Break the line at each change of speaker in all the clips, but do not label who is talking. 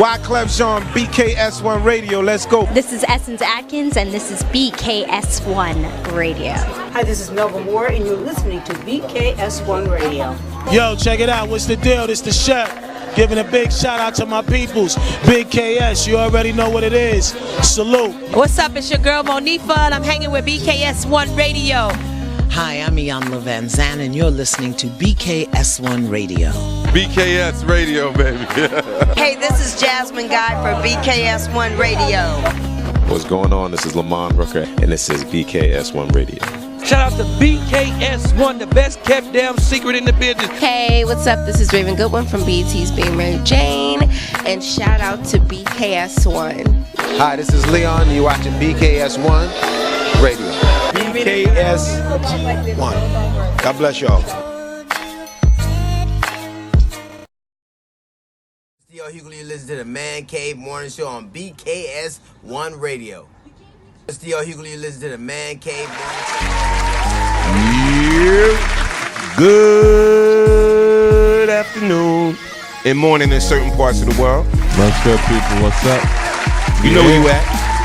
Wyclef Jean, BKS1 Radio, let's go.
This is Essence Atkins, and this is BKS1 Radio.
Hi, this is Melba Moore, and you're listening to BKS1 Radio.
Yo, check it out. What's the deal? This the chef. Giving a big shout out to my peoples. Big KS, you already know what it is. Salute.
What's up? It's your girl Monifa, and I'm hanging with BKS1 Radio.
Hi, I'm Iyanla Van Zandt, and you're listening to BKS1 Radio.
BKS Radio, baby.
Hey, this is Jasmine Guy for BKS1 Radio.
What's going on? This is Lamont Rooker, and this is BKS1 Radio.
Shout out to BKS1, the best kept damn secret in the business.
Hey, what's up? This is Raven Goodwin from BET's Being Mary Jane, and shout out to BKS1.
Hi, this is Leon, and you're watching BKS1 Radio.
BKS1. God bless y'all.
Theo Hughley, you listen to the Man Cave Morning Show on BKS1 Radio. Theo Hughley, you listen to the Man Cave Morning Show.
Good afternoon and morning in certain parts of the world.
What's up, people? What's up?
You know where you at.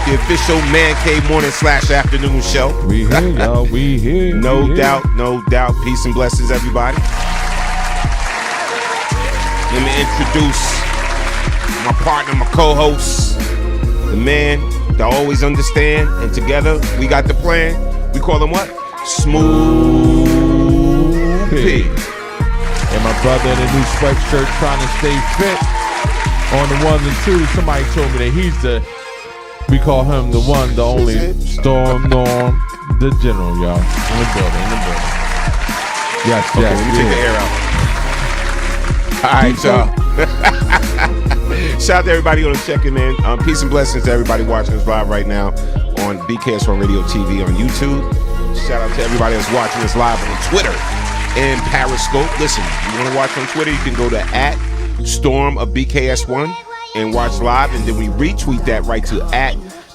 The official Man Cave Morning / Afternoon Show.
We here, y'all. We here.
No doubt, no doubt. Peace and blessings, everybody. Let me introduce my partner, my co-host, the man that always understand, and together we got the plan. We call him what? Smooth P.
And my brother in the new sweatshirt trying to stay fit on the ones and twos. Somebody told me that he's we call him the one, the only, Storm Norm, the general, y'all. In the building, Yes,
okay,
yes.
Let me take the air out. All right, y'all. Shout out to everybody on checking in. Peace and blessings to everybody watching us live right now on BKS1 Radio TV on YouTube. Shout out to everybody that's watching us live on Twitter and Periscope. Listen, you want to watch on Twitter, you can go to @Storm of BKS1 and watch live, and then we retweet that right to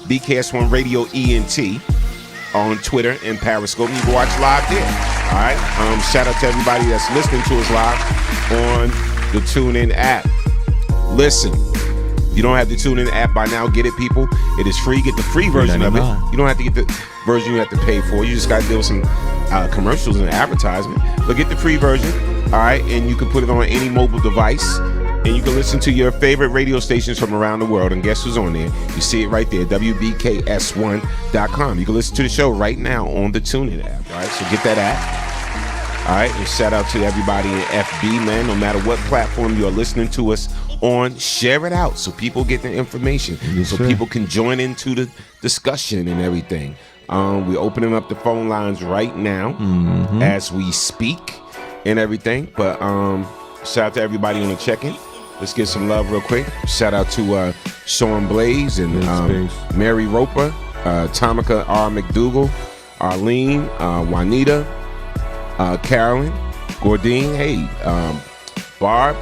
@BKS1 Radio ENT on Twitter and Periscope. You can watch live there. All right. Shout out to everybody that's listening to us live on the TuneIn app. Listen, you don't have the TuneIn app by now. Get it, people. It is free. Get the free version of it. You don't have to get the version you have to pay for. You just got to deal with some commercials and advertisement. But get the free version. All right. And you can put it on any mobile device. And you can listen to your favorite radio stations from around the world. And guess who's on there? You see it right there, WBKS1.com. You can listen to the show right now on the TuneIn app. All right, so get that app. All right, and shout out to everybody in FB, man. No matter what platform you're listening to us on, share it out so people get the information. So people can join into the discussion and everything. We're opening up the phone lines right now as we speak and everything. But shout out to everybody on the check-in. Let's get some love real quick. Shout out to Sean Blaze and Mary Roper, Tamika R. McDougal, Arlene, Juanita, Carolyn, Gordine, hey, Barb,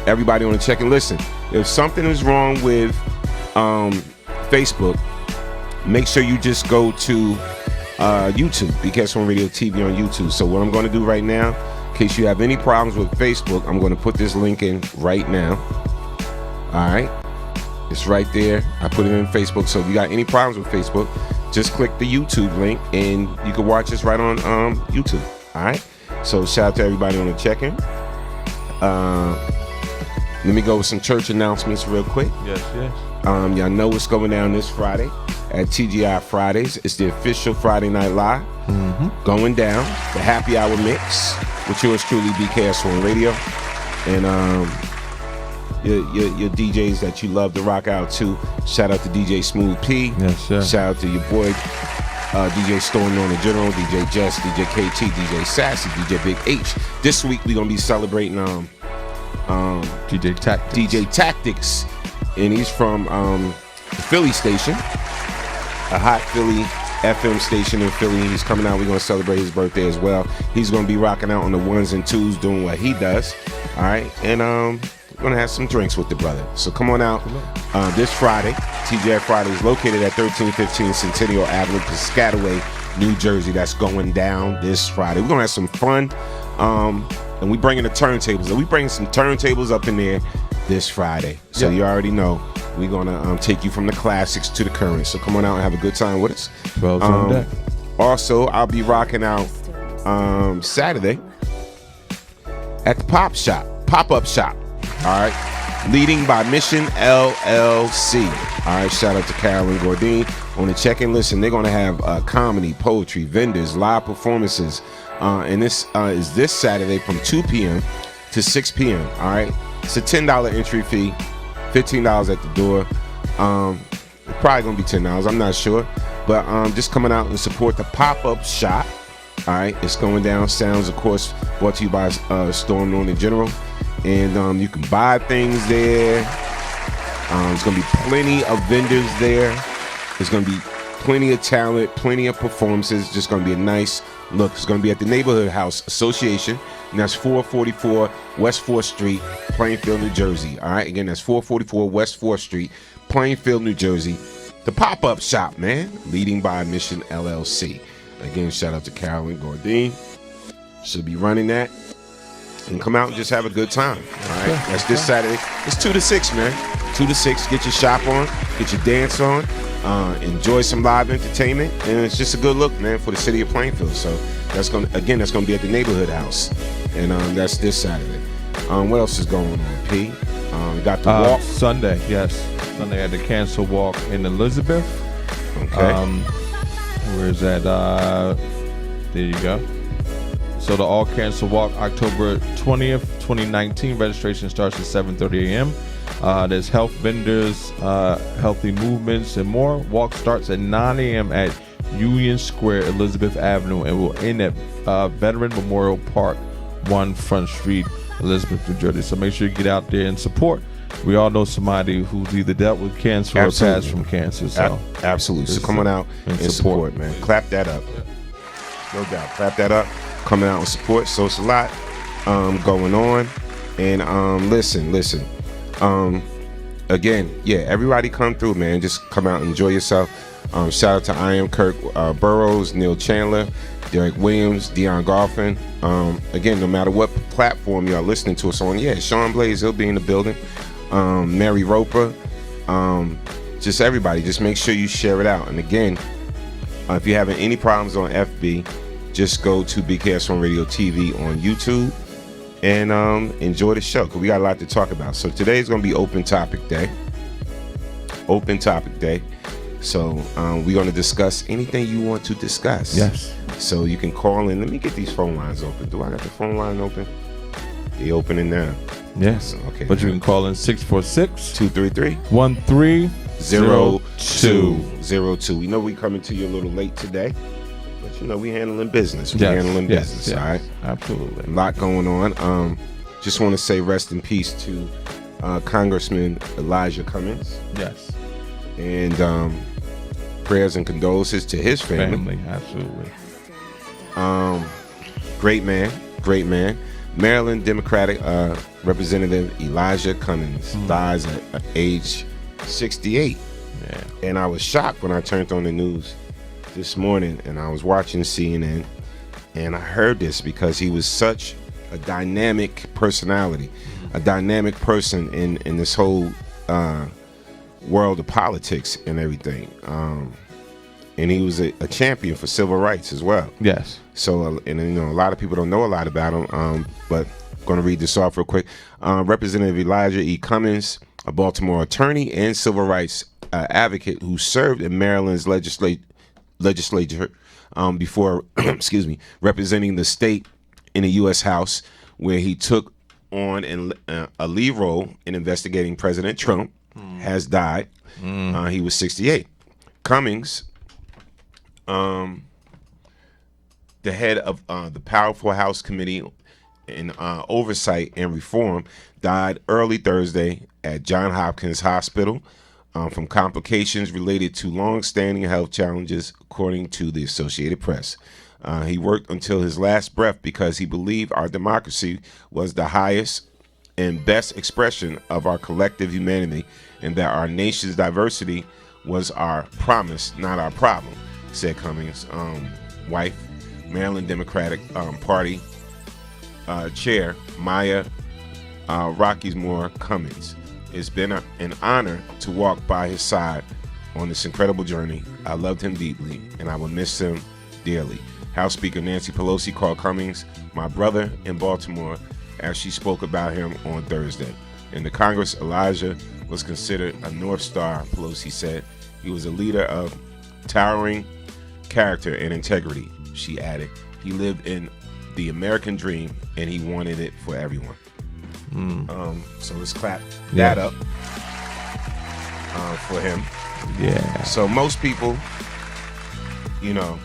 everybody on the check-in. Listen, if something is wrong with Facebook, make sure you just go to YouTube, BKS1 Radio TV on YouTube. So what I'm going to do right now, in case you have any problems with Facebook, I'm going to put this link in right now. All right. It's right there. I put it in Facebook. So if you got any problems with Facebook, just click the YouTube link and you can watch us right on YouTube. All right. So shout out to everybody on the check-in. Let me go with some church announcements real quick.
Yes.
Y'all know what's going down this Friday at TGI Fridays. It's the official Friday Night Live going down. The happy hour mix with yours truly, BKS1 Radio, and your DJs that you love to rock out to. Shout out to DJ Smooth P.
Yes, sir.
Shout out to your boy DJ Storm on the General, DJ Jess, DJ KT, DJ Sassy, DJ Big H. This week we're gonna be celebrating
DJ Tactics.
DJ Tactics, and he's from the Philly station, a hot Philly FM station in Philly. He's coming out. We're going to celebrate his birthday as well. He's going to be rocking out on the ones and twos doing what he does. All right. And we're going to have some drinks with the brother. So come on out this Friday. TGI Friday is located at 1315 Centennial Avenue, Piscataway, New Jersey. That's going down this Friday. We're going to have some fun. And we bringing the turntables. And we bringing some turntables up in there this Friday. So you already know. We're going to take you from the classics to the current. So come on out and have a good time with us.
12's on deck.
Also, I'll be rocking out Saturday at the pop-up shop. All right. Leading by Mission LLC. All right. Shout out to Carolyn Gordine on the check-in. Listen, they're going to have comedy, poetry, vendors, live performances. And this is this Saturday from 2 p.m. to 6 p.m. All right. It's a $10 entry fee. $15 at the door. Probably gonna be $10. I'm not sure, but just coming out and support the pop-up shop. All right, it's going down. Sounds, of course, brought to you by Storm Northern General, and you can buy things there. There's gonna be plenty of vendors there. There's gonna be plenty of talent, plenty of performances. Just gonna be a nice look. It's gonna be at the Neighborhood House Association. And that's 444 West 4th Street, Plainfield, New Jersey. All right, again, that's 444 West 4th Street, Plainfield, New Jersey. The pop-up shop, man, leading by Mission LLC. Again, shout out to Carolyn Gordine. She'll be running that. And come out and just have a good time. All right, that's this Saturday. It's 2 to 6, man. 2 to 6. Get your shop on, get your dance on, enjoy some live entertainment, and it's just a good look, man, for the city of Plainfield. So that's gonna be at the Neighborhood House. And that's this Saturday. What else is going on, P? Got the walk.
Sunday, yes. Sunday at the Cancer Walk in Elizabeth.
Okay.
Where's that? There you go. So the All Cancer Walk, October 20th, 2019. Registration starts at 7:30 a.m. There's health vendors, healthy movements, and more. Walk starts at 9 a.m. at Union Square, Elizabeth Avenue, and will end at Veteran Memorial Park, 1 Front Street, Elizabeth, New Jersey. So make sure you get out there and support. We all know somebody who's either dealt with cancer or passed from cancer. So
absolutely. So come on out and support, man. Clap that up. No doubt. Clap that up. Coming out with support. So it's a lot going on. And listen. Again, yeah, everybody come through, man. Just come out and enjoy yourself. Shout out to I Am Kirk Burrows, Neil Chandler, Derek Williams, Dion Goffin. Again, no matter what platform y'all listening to us on, yeah, Sean Blaze, he'll be in the building. Mary Roper, just everybody. Just make sure you share it out. And again, if you're having any problems on FB, just go to BKS1 Radio TV on YouTube and enjoy the show, because we got a lot to talk about. So today's going to be Open Topic Day. Open Topic Day. So we're going to discuss anything you want to discuss.
Yes.
So you can call in. Let me get these phone lines open. Do I got the phone line open? They opening now.
Yes.
Okay.
But you can call in 646-233-1302.
We know we coming to you a little late today, but you know we handling business.
Yes.
All right.
Absolutely.
A lot going on. Just want to say rest in peace to Congressman Elijah Cummings.
Yes.
And prayers and condolences to his family.
Absolutely.
Great man. Maryland Democratic Representative Elijah Cummings dies at age 68.
Yeah.
And I was shocked when I turned on the news this morning and I was watching CNN and I heard this, because he was such a dynamic personality, a dynamic person in this whole world of politics and everything. And he was a champion for civil rights as well.
Yes.
So, and you know, a lot of people don't know a lot about him, but I'm going to read this off real quick. Representative Elijah E. Cummings, a Baltimore attorney and civil rights advocate who served in Maryland's legislature before, representing the state in the U.S. House, where he took on a lead role in investigating President Trump, has died. He was 68. Cummings, the head of the powerful House Committee in Oversight and Reform, died early Thursday at Johns Hopkins Hospital from complications related to long-standing health challenges, according to the Associated Press. He worked until his last breath because he believed our democracy was the highest and best expression of our collective humanity, and that our nation's diversity was our promise, not our problem, said Cummings' wife, Maryland Democratic Party Chair Maya Rockesmore Cummings. It's been an honor to walk by his side on this incredible journey. I loved him deeply, and I will miss him dearly. House Speaker Nancy Pelosi called Cummings my brother in Baltimore as she spoke about him on Thursday. In the Congress, Elijah was considered a North Star, Pelosi said. He was a leader of towering character and integrity, she added. He lived in the American dream, and he wanted it for everyone. So let's clap that up for him.
Yeah.
So most people, you know,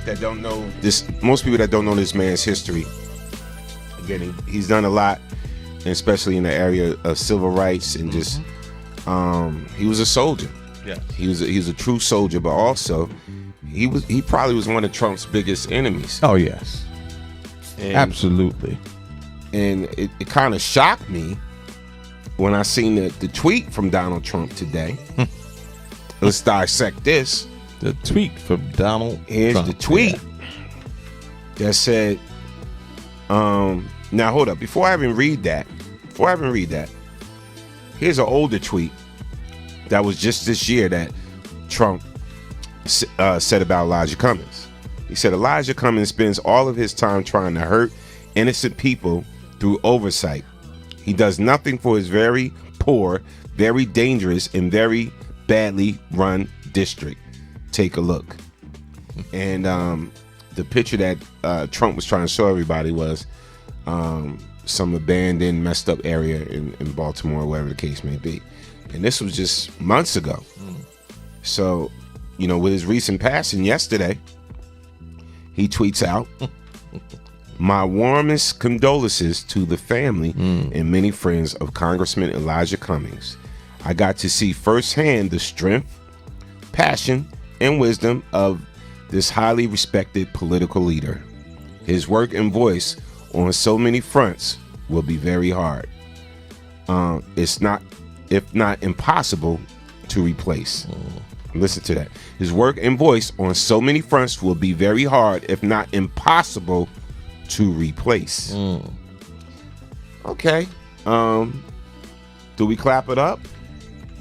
that don't know this, most people that don't know this man's history, again, he's done a lot, especially in the area of civil rights and just, he was a soldier.
Yeah.
He was a true soldier, but also he probably was one of Trump's biggest enemies.
Oh yes.
And,
absolutely.
And it kind of shocked me when I seen the tweet from Donald Trump today. Let's dissect this.
The tweet from Donald
Here's
Trump.
the tweet that said, now hold up. Before I even read that, here's an older tweet that was just this year that Trump said about Elijah Cummings. He said, Elijah Cummings spends all of his time trying to hurt innocent people through oversight. He does nothing for his very poor, very dangerous, and very badly run district. Take a look. And the picture that Trump was trying to show everybody was some abandoned, messed up area in Baltimore, whatever the case may be. And this was just months ago. So, you know, with his recent passing yesterday, he tweets out, my warmest condolences to the family and many friends of Congressman Elijah Cummings. I got to see firsthand the strength, passion, and wisdom of this highly respected political leader. His work and voice on so many fronts will be very hard. It's not, if not impossible, to replace. Listen to that. His work and voice on so many fronts will be very hard, if not impossible, to replace. Okay. Do we clap it up?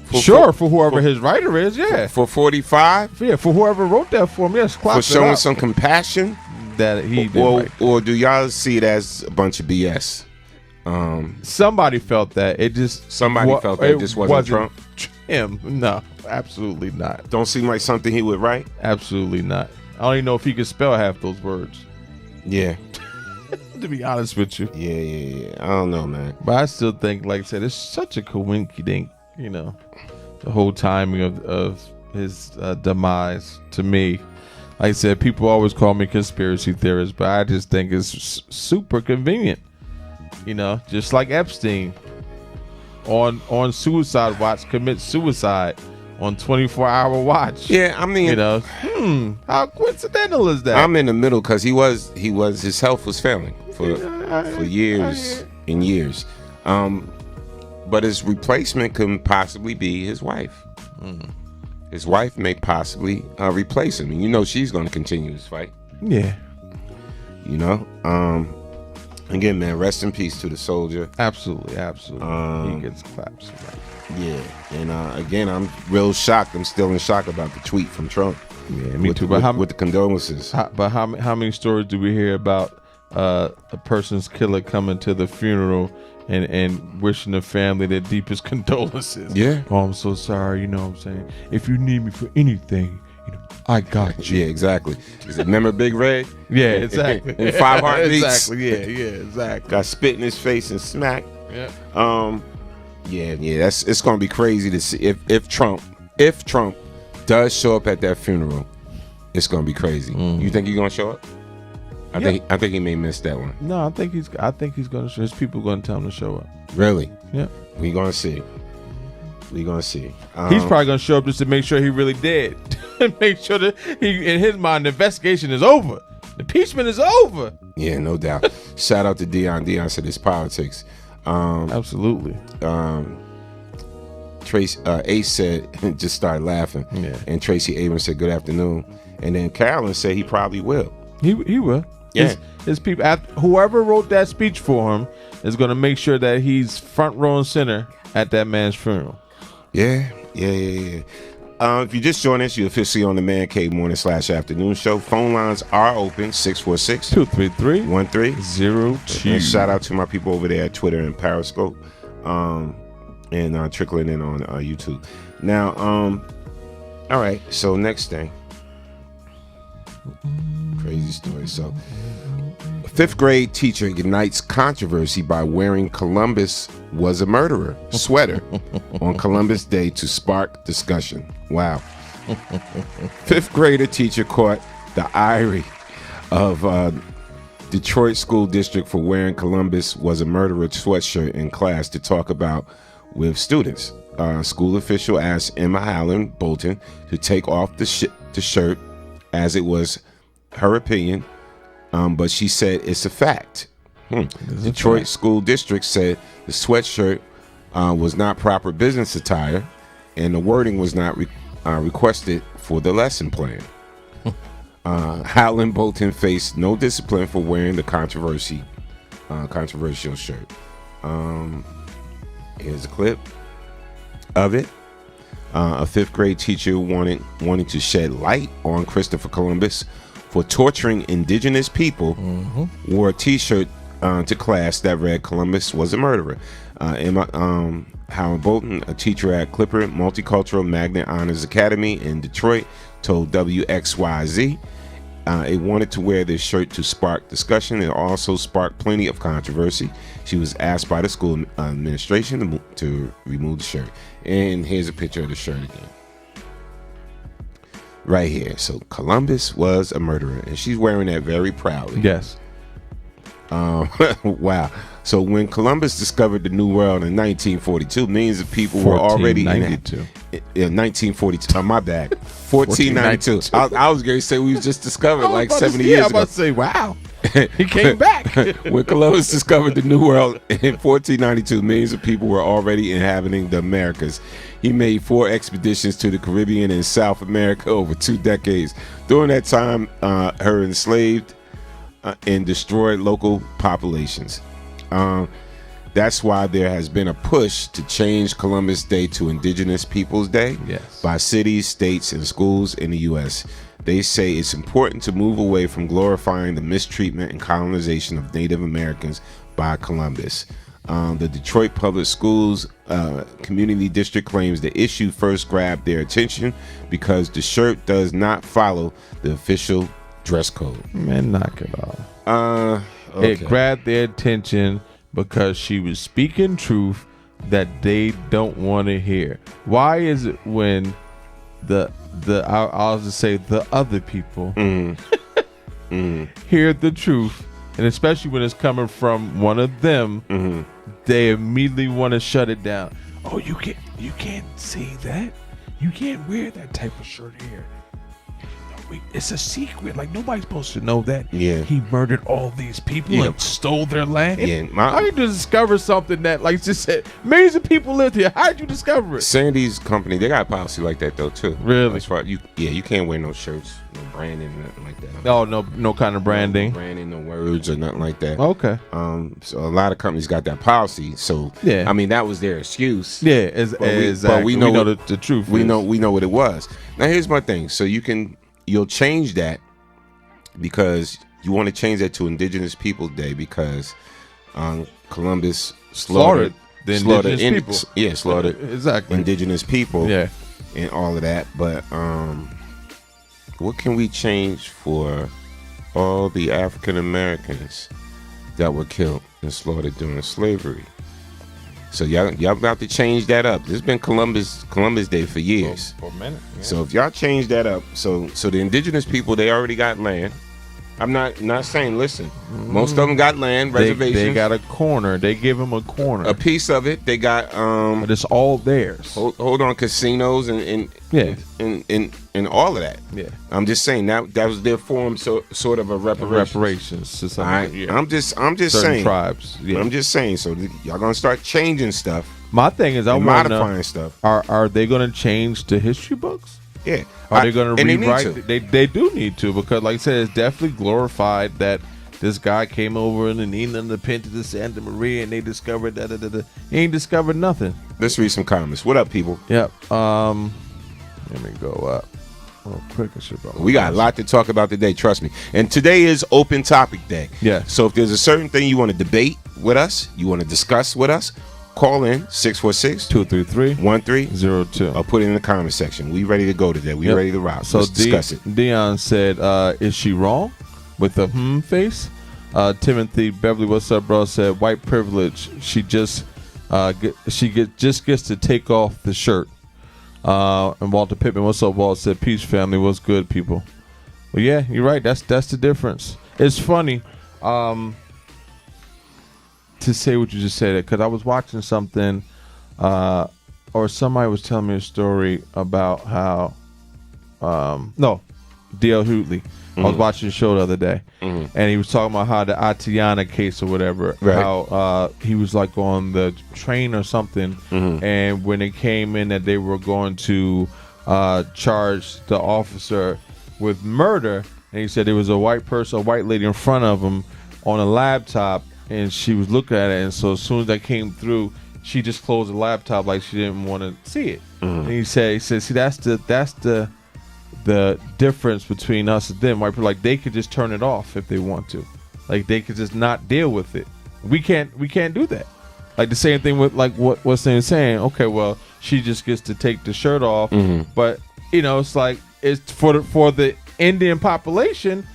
For whoever his writer is, yeah.
For 45?
Yeah, for whoever wrote that for him, yes. Clap
For showing some compassion?
That he did
or do y'all see it as a bunch of BS?
Somebody felt that. It just
felt that it just wasn't Trump?
Him. No, absolutely not.
Don't seem like something he would write?
Absolutely not. I don't even know if he could spell half those words.
Yeah.
To be honest with you.
Yeah. I don't know, man.
But I still think, like I said, it's such a coinky-dink, you know, the whole timing of his demise to me. Like I said, people always call me conspiracy theorist, but I just think it's super convenient. You know, just like Epstein on suicide watch commits suicide on 24-hour watch.
Yeah, I mean,
you know, how coincidental is that?
I'm in the middle because his health was failing for years and years. But his replacement could possibly be his wife. His wife may possibly replace him, and you know she's going to continue this fight.
Yeah.
You know. Again, man, rest in peace to the soldier.
Absolutely. He gets claps. Right.
Yeah, and again, I'm real shocked. I'm still in shock about the tweet from Trump.
Yeah, me too. But
with the condolences.
How many stories do we hear about a person's killer coming to the funeral and wishing the family their deepest condolences?
Yeah.
Oh, I'm so sorry. You know what I'm saying? If you need me for anything, you know, I got you.
Yeah, exactly. Is it remember Big Red?
Yeah, exactly.
And 5 heartbeats.
Exactly. Yeah, exactly.
Got spit in his face and smack.
Yeah.
Yeah. It's gonna be crazy to see if Trump does show up at that funeral. It's gonna be crazy. You think he's gonna show up? I think he may miss that one.
No, I think he's gonna. His people gonna tell him to show up.
Really?
Yeah.
We gonna see. He's
probably gonna show up just to make sure he really did. Make sure that in his mind, the investigation is over. The impeachment is over.
Yeah, no doubt. Shout out to Dion. Dion said it's politics.
Absolutely.
Trace Ace said just started laughing.
Yeah.
And Tracy Abrams said good afternoon. And then Carolyn said he probably will.
He will.
Yeah.
His people, whoever wrote that speech for him is going to make sure that he's front row and center at that man's funeral.
Yeah. If you just joined us, you're officially on the Man Cave Morning / Afternoon Show. Phone lines are open,
646-233-1302.
And shout out to my people over there at Twitter and Periscope, and trickling in on YouTube. Now, all right, so next thing. Crazy story. So, a 5th grade teacher ignites controversy by wearing Columbus was a murderer sweater on Columbus Day to spark discussion. Wow. 5th grader teacher caught the ire of Detroit School District for wearing Columbus was a murderer sweatshirt in class to talk about with students. School official asked Emma Allen Bolton to take off the shirt as it was her opinion, but she said it's a fact. Detroit School District said the sweatshirt was not proper business attire and the wording was not requested for the lesson plan. Allen Bolton faced no discipline for wearing the controversial shirt. Here's a clip of it. A 5th grade teacher wanting to shed light on Christopher Columbus for torturing indigenous people, wore a t-shirt to class that read Columbus was a murderer. Emma Howard Bolton, a teacher at Clipper Multicultural Magnet Honors Academy in Detroit, told WXYZ it wanted to wear this shirt to spark discussion. It also sparked plenty of controversy. She was asked by the school administration to remove the shirt. And here's a picture of the shirt again. Right here. So Columbus was a murderer, and she's wearing that very proudly.
Yes.
Wow. So when Columbus discovered the New World in 1942, millions of people were already in 1942. My bad. 1492. I was going to say we was just discovered like 70 years ago.
I was about to say, wow. He came back.
When Columbus discovered the New World in 1492, millions of people were already inhabiting the Americas. He made 4 expeditions to the Caribbean and South America over 2 decades. During that time, her enslaved and destroyed local populations. That's why there has been a push to change Columbus Day to Indigenous Peoples Day by cities, states, and schools in the U.S. They say it's important to move away from glorifying the mistreatment and colonization of Native Americans by Columbus. The Detroit Public Schools Community District claims the issue first grabbed their attention because the shirt does not follow the official dress code.
Man, knock it off.
Okay.
It grabbed their attention because she was speaking truth that they don't want to hear. Why is it when I'll just say the other people hear the truth, and especially when it's coming from one of them, they immediately want to shut it down. Oh, you can't say that. You can't wear that type of shirt here. It's a secret. Like, nobody's supposed to know that.
Yeah.
He murdered all these people and stole their land.
Yeah.
How did you discover something that, like just said, millions of people lived here? How did you discover it?
Sandy's company, they got a policy like that though too.
Really?
That's right. You can't wear no shirts, no branding, nothing like that.
Oh, no kind of branding.
No branding, no words or nothing like that.
Okay.
So a lot of companies got that policy. So
yeah,
I mean that was their excuse.
Yeah,
but we know
the truth.
We know what it was. Now here's my thing. So you'll change that because you want to change that to Indigenous Peoples Day because Columbus slaughtered
the indigenous people.
Slaughtered
exactly
indigenous people.
Yeah,
and all of that. But what can we change for all the African Americans that were killed and slaughtered during slavery? So y'all about to change that up. This has been Columbus Day for years.
For a minute. Yeah.
So if y'all change that up, so the indigenous people, they already got land. I'm not saying, listen, most of them got land, reservations.
They got a corner. They give them a corner.
A piece of it. They got
but it's all theirs.
Hold on, casinos and all of that.
Yeah.
I'm just saying that was their form, sort of a reparations
to some. Yeah.
I'm just
certain
saying
tribes. Yeah.
I'm just saying. So y'all gonna start changing stuff.
My thing is, I want
modifying stuff.
Are they gonna change the history books?
Yeah.
Are they going to
rewrite?
They do need to, because like I said, it's definitely glorified that this guy came over in the Nina, the Pinta, the Santa Maria, and they discovered He ain't discovered nothing.
Let's read some comments. What up, people?
Yep. Let me go up real quick.
We got a lot to talk about today, trust me. And today is open topic day.
Yeah.
So if there's a certain thing you want to debate with us, you want to discuss with us, call in 646-233-1302 or put it in the comment section. We ready to go today. We ready to rock.
So
let's discuss it.
Dion said, is she wrong? With the face. Timothy Beverly, what's up, bro? Said white privilege. She just gets to take off the shirt. And Walter Pittman, what's up, Walt? Said peace, family. What's good, people? Well, yeah, you're right. That's the difference. It's funny. To say what you just said, because I was watching something, or somebody was telling me a story about how, D.L. Hughley. I was watching the show the other day, and he was talking about how the Atiana case or whatever, how he was like on the train or something, and when it came in that they were going to charge the officer with murder, and he said there was a white lady in front of him on a laptop, and she was looking at it, and so as soon as that came through, she just closed the laptop like she didn't want to see it. And he said, see, that's the difference between us and them. White people, like, they could just turn it off if they want to, like they could just not deal with it. We can't do that. Like the same thing with like what's saying. Okay, well, she just gets to take the shirt off, but it's like it's for the Indian population.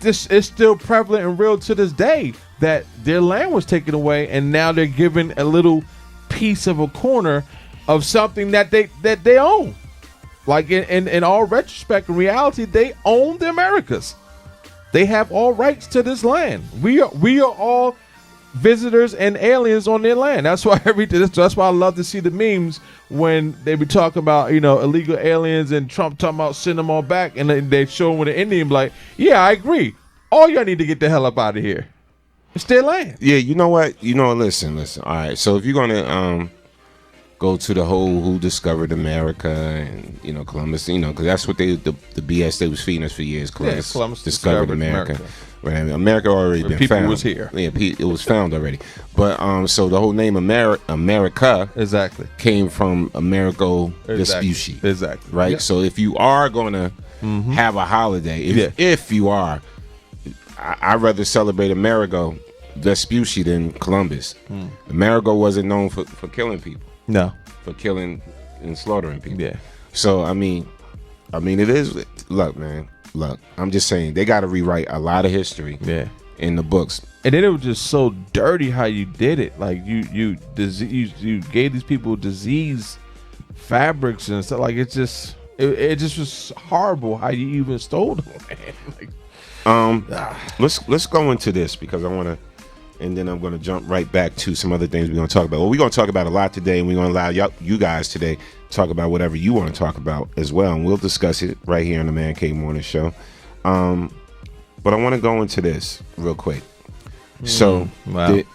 This is still prevalent and real to this day that their land was taken away, and now they're given a little piece of a corner of something that they own. Like in all retrospect, in reality, they own the Americas. They have all rights to this land. We are all visitors and aliens on their land. That's why that's why I love to see the memes when they be talking about, illegal aliens and Trump talking about sending them all back, and they show with an Indian like, yeah, I agree. All y'all need to get the hell up out of here. It's their land.
Yeah, you know what? Listen. All right, so if you're gonna go to the whole who discovered America and Columbus, because that's what the BS they was feeding us for years.
Columbus
discovered America. Right, America already been
people
found.
Was here.
Yeah, it was found already. But so the whole name America
exactly
came from Amerigo Vespucci.
Exactly.
Right. Yep. So if you are gonna have a holiday, if you are, I'd rather celebrate Amerigo Vespucci than Columbus. Amerigo wasn't known for killing people.
No,
for killing and slaughtering people.
Yeah.
So I mean, it is. Look, man. Look, I'm just saying they got to rewrite a lot of history.
Yeah.
In the books.
And then it was just so dirty how you did it. Like you gave these people disease fabrics and stuff. Like it just was horrible how you even stole them.
Let's go into this because I want to. And then I'm going to jump right back to some other things we're going to talk about. Well, we're going to talk about a lot today, and we're going to allow you guys today to talk about whatever you want to talk about as well, and we'll discuss it right here on the Man Cave Morning Show. But I want to go into this real quick. So the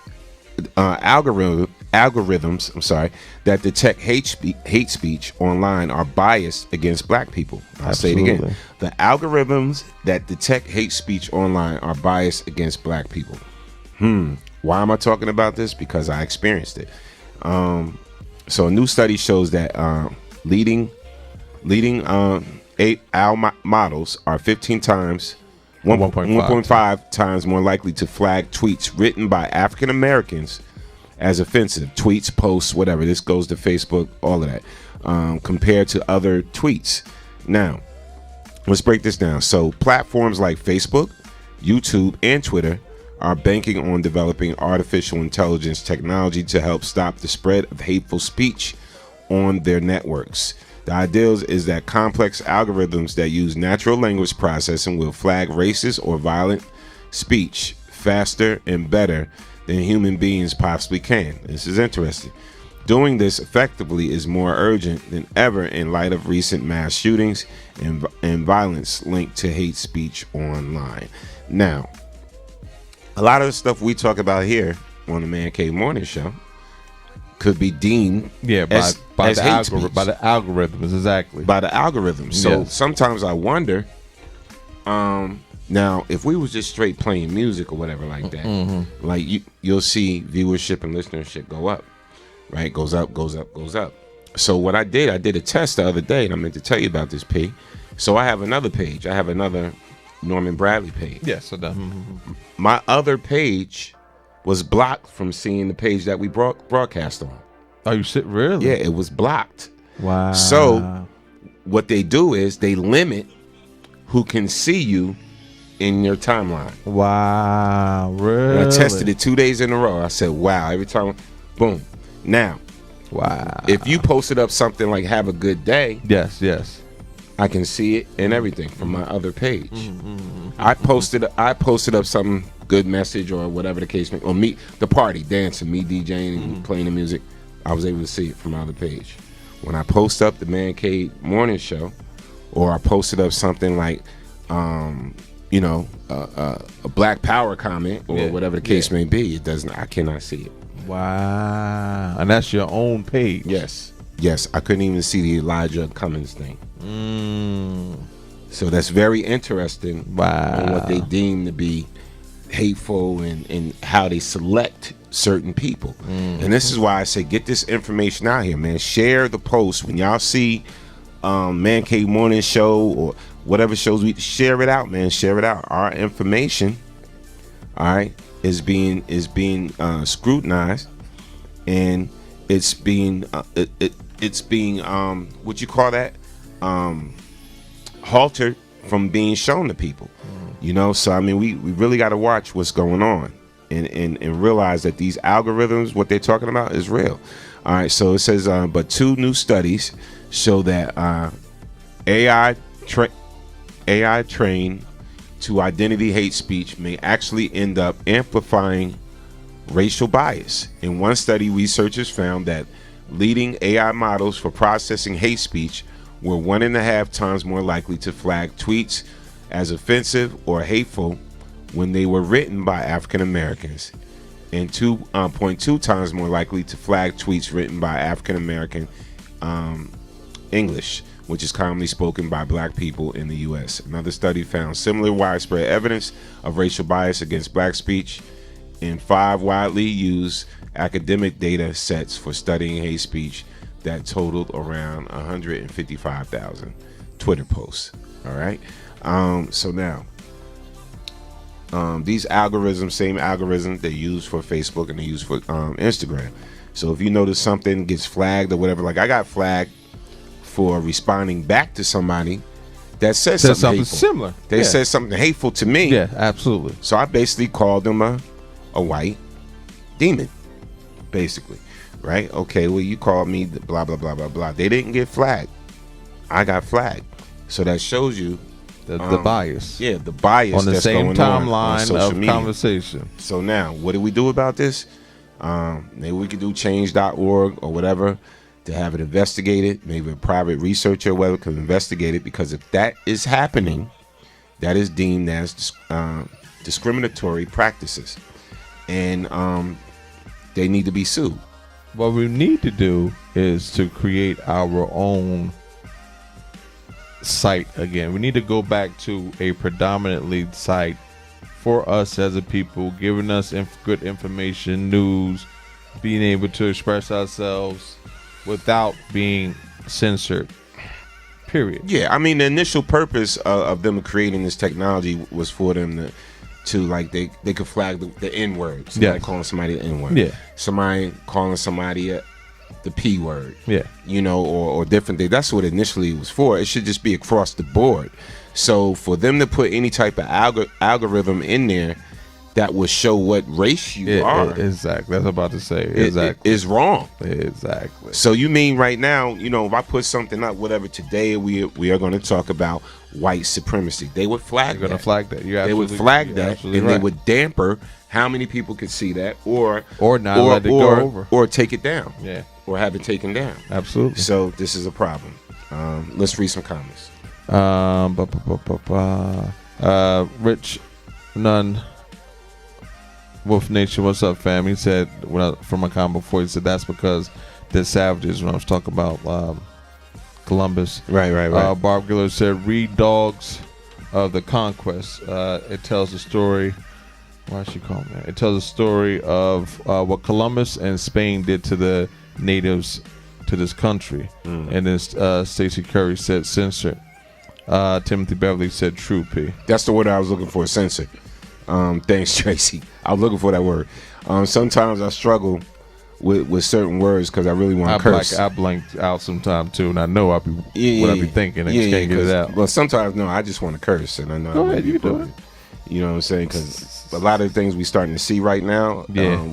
algorithms, that detect hate speech online are biased against black people. I'll say it again. The algorithms that detect hate speech online are biased against black people. Why am I talking about this? Because I experienced it. So a new study shows that leading AI models are 1.5 times more likely to flag tweets written by African Americans as offensive. Tweets, posts, whatever. This goes to Facebook, all of that, compared to other tweets. Now, let's break this down. So platforms like Facebook, YouTube, and Twitter are banking on developing artificial intelligence technology to help stop the spread of hateful speech on their networks. The ideal is that complex algorithms that use natural language processing will flag racist or violent speech faster and better than human beings possibly can. This is interesting. Doing this effectively is more urgent than ever in light of recent mass shootings and violence linked to hate speech online. Now, a lot of the stuff we talk about here on the Man Cave Morning Show could be deemed
by the algorithms, exactly.
By the algorithms. So sometimes I wonder, now if we was just straight playing music or whatever like that, like you'll see viewership and listenership go up, right? Goes up, goes up, goes up. So what I did a test the other day, and I meant to tell you about this, P. So I have another page. I have another Norman Bradley page.
Yes,
my other page was blocked from seeing the page that we broadcast on.
Oh, you sit really?
Yeah, it was blocked.
Wow.
So what they do is they limit who can see you in your timeline.
Wow, really?
And I tested it 2 days in a row. I said, wow, every time, boom. Now,
wow.
If you posted up something like "Have a good day,"
yes,
I can see it and everything from my other page. I posted up some good message or whatever the case may be, or me, the party, dancing, me DJing and playing the music. I was able to see it from my other page. When I post up the Man Cave Morning Show, or I posted up something like, a Black Power comment or whatever the case may be, I cannot see it.
Wow. And that's your own page.
Yes, I couldn't even see the Elijah Cummings thing. So that's very interesting.
Wow.
On what they deem to be hateful and how they select certain people. And this is why I say get this information out here, man. Share the post when y'all see Man Cave Morning Show or whatever shows we share it out, man. Share it out. Our information, all right, is being scrutinized, and it's being what you call that, haltered from being shown to people. So I mean, we really got to watch what's going on and realize that these algorithms, what they're talking about, is real. All right, so it says, but 2 new studies show that AI trained to identity hate speech may actually end up amplifying racial bias. In one study, researchers found that leading AI models for processing hate speech were 1.5 times more likely to flag tweets as offensive or hateful when they were written by African Americans, and 2.2 times more likely to flag tweets written by African American English, which is commonly spoken by black people in the U.S. Another study found similar widespread evidence of racial bias against black speech in 5 widely used academic data sets for studying hate speech that totaled around 155,000 Twitter posts. All right. So now, these algorithms, same algorithm they use for Facebook and they use for Instagram. So if you notice something gets flagged or whatever, like I got flagged for responding back to somebody that said something hateful.
Similar.
They said something hateful to me.
Yeah, absolutely.
So I basically called them a white demon, basically. Right? Okay, well, you called me blah, blah, blah, blah, blah. They didn't get flagged. I got flagged. So that shows you
the bias.
Yeah, the bias
on the
that's
same
going on
timeline of
media.
Conversation.
So now, what do we do about this? Maybe we could do change.org or whatever to have it investigated. Maybe a private researcher or whatever could investigate it, because if that is happening, that is deemed as discriminatory practices. And they need to be sued.
What we need to do is to create our own site again. We need to go back to a predominantly site for us as a people, giving us good information, news, being able to express ourselves without being censored. Period.
Yeah, I mean, the initial purpose of them creating this technology was for them to like they could flag the N-word. Somebody calling somebody the N-word.
Yeah.
Somebody calling somebody the P word.
Yeah.
You know, or different things. That's what initially it was for. It should just be across the board. So for them to put any type of algorithm in there that will show what race you are.
Exactly. That's what I'm about to say. Exactly.
Is wrong.
Exactly.
So you mean right now, you know, if I put something up, whatever, today we are going to talk about white supremacy. They would flag
They're going to flag that.
They would flag that, and
right.
They would damper how many people could see that, or
not let it go over,
or take it down.
Yeah.
Or have it taken down.
Absolutely.
So this is a problem. Let's read some comments.
Rich Nunn, Wolf Nation, what's up, fam? He said, from a comment before, he said that's because they're savages. When I was talking about Columbus,
right.
Barb Giller said, read Dogs of the Conquest. It tells the story. Why is she calling that? It tells the story of what Columbus and Spain did to the natives to this country. And then Stacey Curry said censored. Timothy Beverly said true, P.
That's the word I was looking for, censored. Thanks, Tracy. I was looking for that word. Sometimes I struggle with certain words because I really want to curse.
I blanked out sometime too, and I know what I be thinking. I just can't get it out.
Well, sometimes no, I just want to curse, and I know.
Go ahead, you do it.
You know what I'm saying? Because a lot of the things we starting to see right now,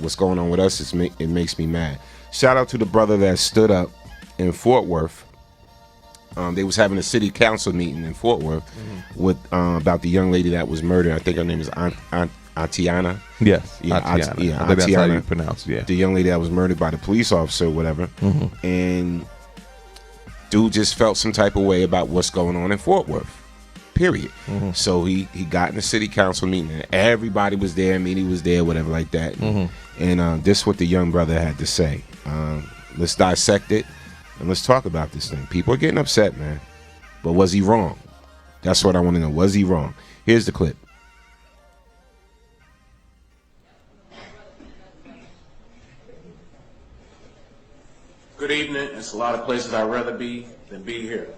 what's going on with us, it makes me mad. Shout out to the brother that stood up in Fort Worth. They was having a city council meeting in Fort Worth with about the young lady that was murdered. I think her name is Atiana.
Yes,
yeah,
Atiana.
I think
that's how you pronounce it. Yeah,
the young lady that was murdered by the police officer or whatever. And dude just felt some type of way about what's going on in Fort Worth. Period. So he got in the city council meeting, and everybody was there. Meany was there, whatever like that. And this is what the young brother had to say. Let's dissect it. And let's talk about this thing. People are getting upset, man. But was he wrong? That's what I want to know. Was he wrong? Here's the clip.
Good evening. It's a lot of places I'd rather be than be here.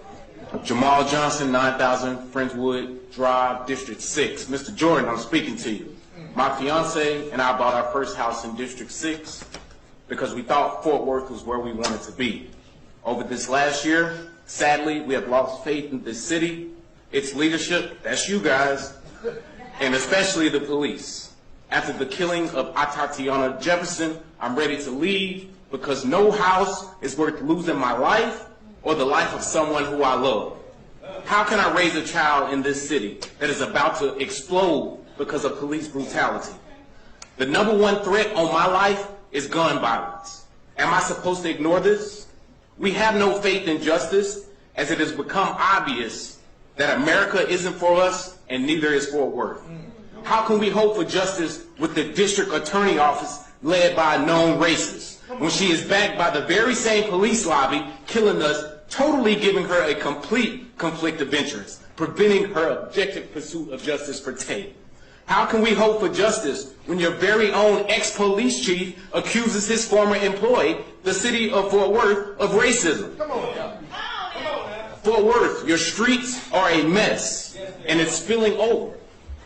Jamal Johnson, 9000 Friendswood Drive, District 6. Mr. Jordan, I'm speaking to you. My fiance and I bought our first house in District 6 because we thought Fort Worth was where we wanted to be. Over this last year, sadly, we have lost faith in this city, its leadership, that's you guys, and especially the police. After the killing of Atatiana Jefferson, I'm ready to leave because no house is worth losing my life or the life of someone who I love. How can I raise a child in this city that is about to explode because of police brutality? The number one threat on my life is gun violence. Am I supposed to ignore this? We have no faith in justice, as it has become obvious that America isn't for us and neither is Fort Worth. How can we hope for justice with the district attorney office led by a known racist when she is backed by the very same police lobby killing us, totally giving her a complete conflict of interest, preventing her objective pursuit of justice for Tate? How can we hope for justice when your very own ex-police chief accuses his former employee, the city of Fort Worth, of racism? Fort Worth, your streets are a mess, and it's spilling over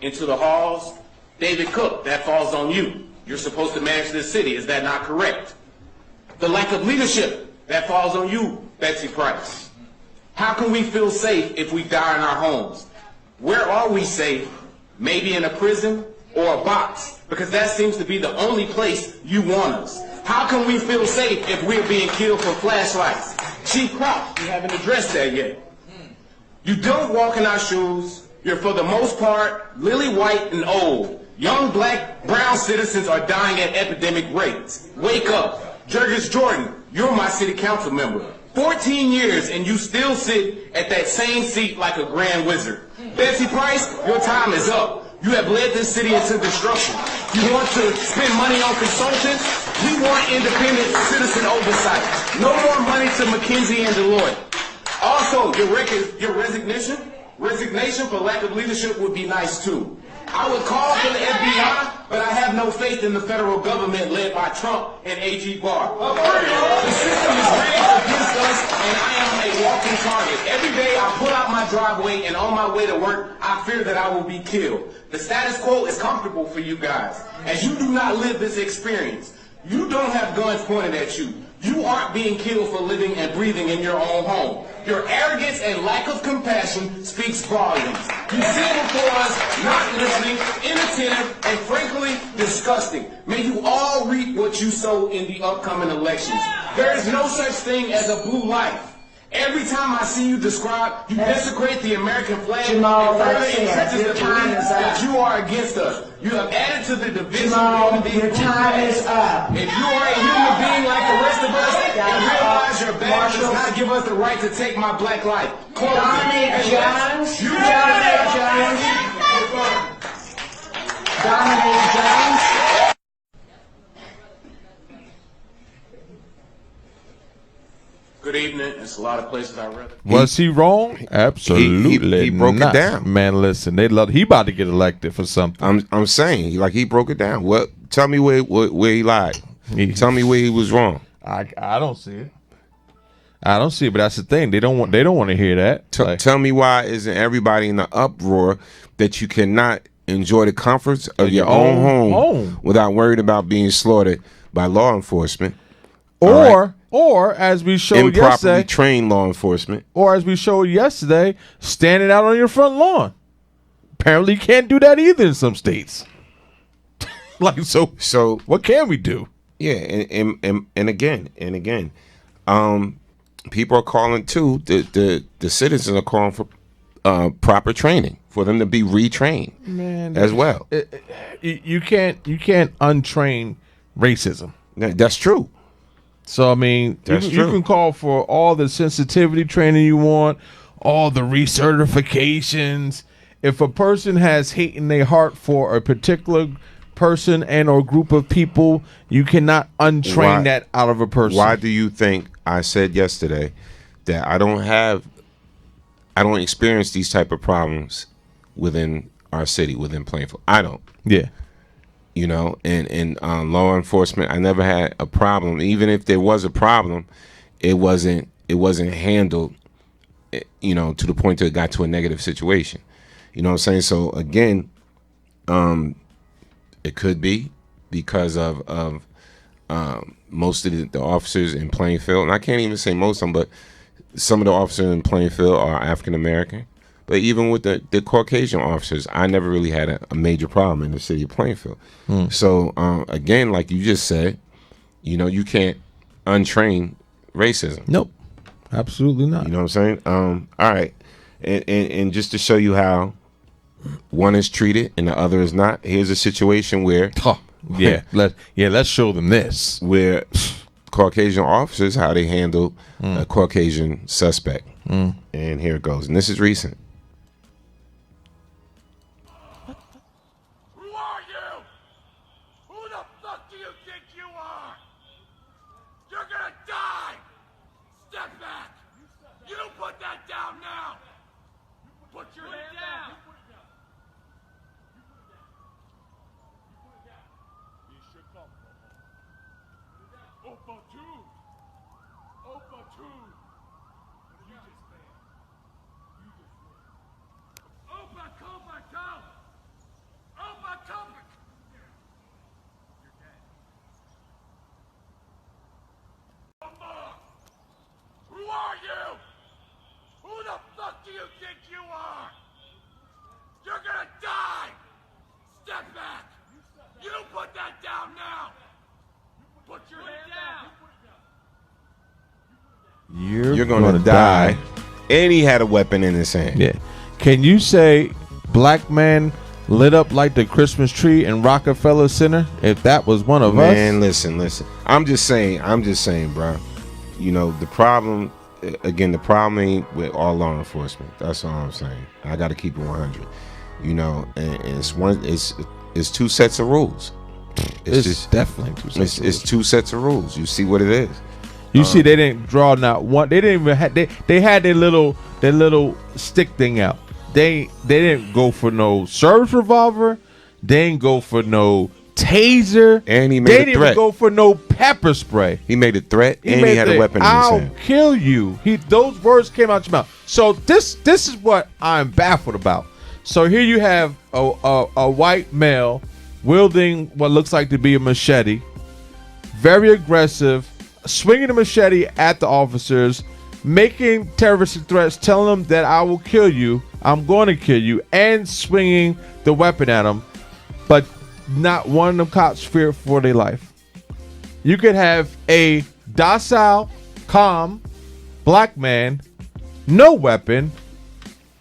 into the halls. David Cook, that falls on you. You're supposed to manage this city. Is that not correct? The lack of leadership, that falls on you, Betsy Price. How can we feel safe if we die in our homes? Where are we safe? Maybe in a prison or a box, because that seems to be the only place you want us. How can we feel safe if we're being killed for flashlights? Chief Crop, you haven't addressed that yet. You don't walk in our shoes. You're for the most part lily white and old. Young black, brown citizens are dying at epidemic rates. Wake up. Jurgis Jordan, you're my city council member. 14 years and you still sit at that same seat like a grand wizard. Betsy Price, your time is up. You have led this city into destruction. You want to spend money on consultants? We want independent citizen oversight. No more money to McKinsey and Deloitte. Also, your resignation for lack of leadership would be nice too. I would call for the FBI, but I have no faith in the federal government led by Trump and A.G. Barr. The system is rigged against us, and I am a walking target. Every day I pull out my driveway, and on my way to work, I fear that I will be killed. The status quo is comfortable for you guys, as you do not live this experience. You don't have guns pointed at you. You aren't being killed for living and breathing in your own home. Your arrogance and lack of compassion speaks volumes. You sit before us, not listening, inattentive, and frankly, disgusting. May you all reap what you sow in the upcoming elections. There is no such thing as a blue life. Every time I see you describe, you desecrate the American flag and further entrenches the belief that you are against us. You have added to the division between the
your time is up.
If you are a human being like the rest of us, and realize your badge does not give us the right to take my black life.
Dominic Jones. Dominic Jones.
Good evening. It's a lot of places I'd rather.
Was he wrong? Absolutely.
He broke
not.
it down.
Man, listen, he about to get elected for something.
I'm saying, he broke it down. What? Tell me where he lied. Tell me where he was wrong.
I don't see it. I don't see it, but that's the thing. They don't want to hear that.
Tell me why isn't everybody in the uproar that you cannot enjoy the comforts of your own home without worried about being slaughtered by law enforcement?
Or as we showed
improperly
yesterday,
trained law enforcement.
Or as we showed yesterday, standing out on your front lawn. Apparently, you can't do that either in some states. So what can we do?
Yeah, and again, people are calling too. The citizens are calling for proper training for them to be retrained, as well.
You can't untrain racism.
That's true.
So I mean, you can call for all the sensitivity training you want, all the recertifications. If a person has hate in their heart for a particular person and or group of people, you cannot untrain that out of a person.
Why do you think I said yesterday that I don't experience these type of problems within our city, within Plainfield? I don't.
Yeah.
You know, and law enforcement, I never had a problem. Even if there was a problem, it wasn't handled, to the point that it got to a negative situation. You know what I'm saying? So again, it could be because of most of the officers in Plainfield, and I can't even say most of them, but some of the officers in Plainfield are African American. But even with the Caucasian officers, I never really had a major problem in the city of Plainfield. So, again, like you just said, you can't untrain racism.
Nope. Absolutely not.
You know what I'm saying? All right. And just to show you how one is treated and the other is not, here's a situation where
let's show them this.
Where Caucasian officers, how they handle a Caucasian suspect. And here it goes. And this is recent. You're gonna die. And he had a weapon in his hand.
Yeah. Can you say black man lit up like the Christmas tree in Rockefeller Center? If that was one of us.
Man, listen. I'm just saying, bro. You know, the problem ain't with all law enforcement. That's all I'm saying. I got to keep it 100. You know, and it's two sets of rules.
It's definitely two sets of rules.
It's two sets of rules. You see what it is.
You see, they didn't draw not one. They didn't even have. They had their little stick thing out. They didn't go for no service revolver. They didn't go for no taser.
And he made
they
a
didn't
threat.
even go for no pepper spray.
He made a threat, and he had a weapon in his hand.
I'll kill you. Those words came out your mouth. So this is what I'm baffled about. So here you have a white male wielding what looks like to be a machete, very aggressive, swinging a machete at the officers, making terroristic threats, telling them that I will kill you, I'm going to kill you, and swinging the weapon at them. But not one of them cops feared for their life. You could have a docile, calm black man, no weapon,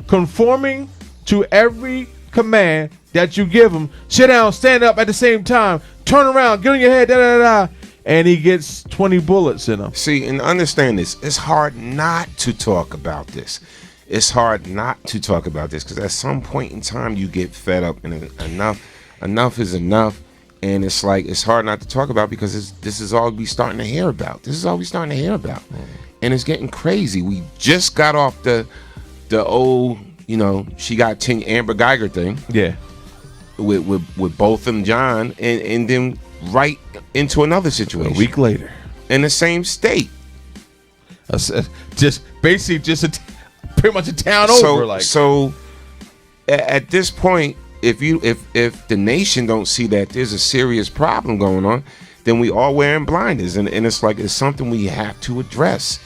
conforming to every command that you give him. Sit down, stand up at the same time, turn around, get on your head, da-da-da-da. And he gets 20 bullets in him.
See, and understand this. It's hard not to talk about this. It's hard not to talk about this because at some point in time you get fed up and enough is enough. And it's like, it's hard not to talk about because this is all we starting to hear about. And it's getting crazy. We just got off the old, you know, she got 10 Amber Geiger thing.
Yeah.
With Botham John and then right into another situation
a week later
in the same state.
Just basically pretty much a town over.
So at this point, if the nation don't see that there's a serious problem going on, then we all wearing blinders, and it's like it's something we have to address,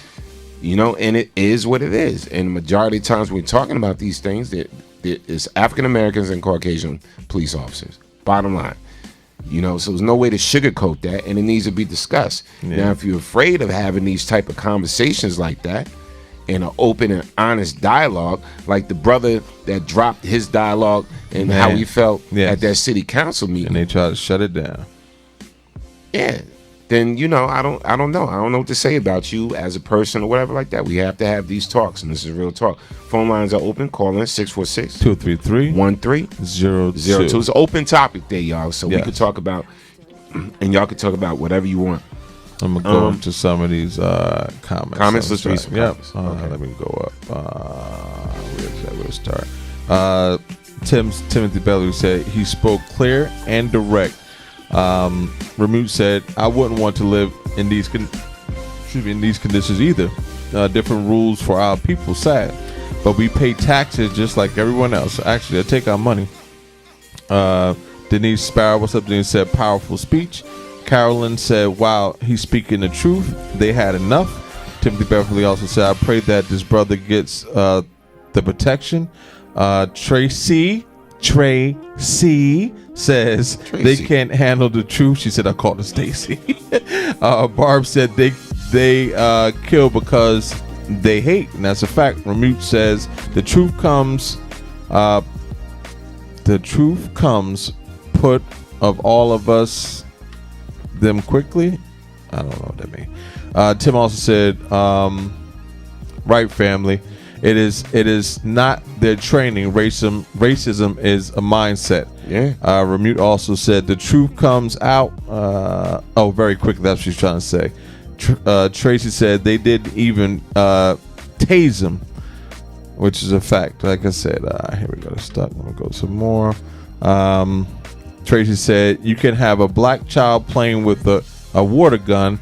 you know. And it is what it is. And the majority of times we're talking about these things, that it's African Americans and Caucasian police officers. Bottom line. You know, so there's no way to sugarcoat that, and it needs to be discussed. Yeah. Now, if you're afraid of having these type of conversations like that in an open and honest dialogue, like the brother that dropped his dialogue and how he felt at that city council meeting,
and they tried to shut it down.
Yeah, then you know, I don't know. I don't know what to say about you as a person or whatever like that. We have to have these talks, and this is real talk. Phone lines are open. Call in 646-233-1302. It's an open topic there, y'all. So we could talk about, and y'all could talk about whatever you want.
I'm gonna go into some of these comments.
Let's read some comments.
Okay. Let me go up. We'll start. Timothy Bellew said he spoke clear and direct. Ramut said, I wouldn't want to live in these conditions either. Different rules for our people, sad, but we pay taxes just like everyone else. Actually, they take our money. Denise Sparrow, what's up? Denise said, powerful speech. Carolyn said, wow, he's speaking the truth. They had enough. Timothy Beverly also said, I pray that this brother gets the protection. Tracy says they can't handle the truth. She said, I called her Stacy. Barb said they kill because they hate, and that's a fact. Ramute says the truth comes put of all of us them quickly. I don't know what that means. Tim also said, right, family, it is not their training. Racism is a mindset.
Yeah.
Ramute also said the truth comes out very quickly. That's what she's trying to say. Tracy said they didn't even tase him, which is a fact. Like I said, here we go. Stuck. I'm gonna go some more. Tracy said you can have a black child playing with a water gun.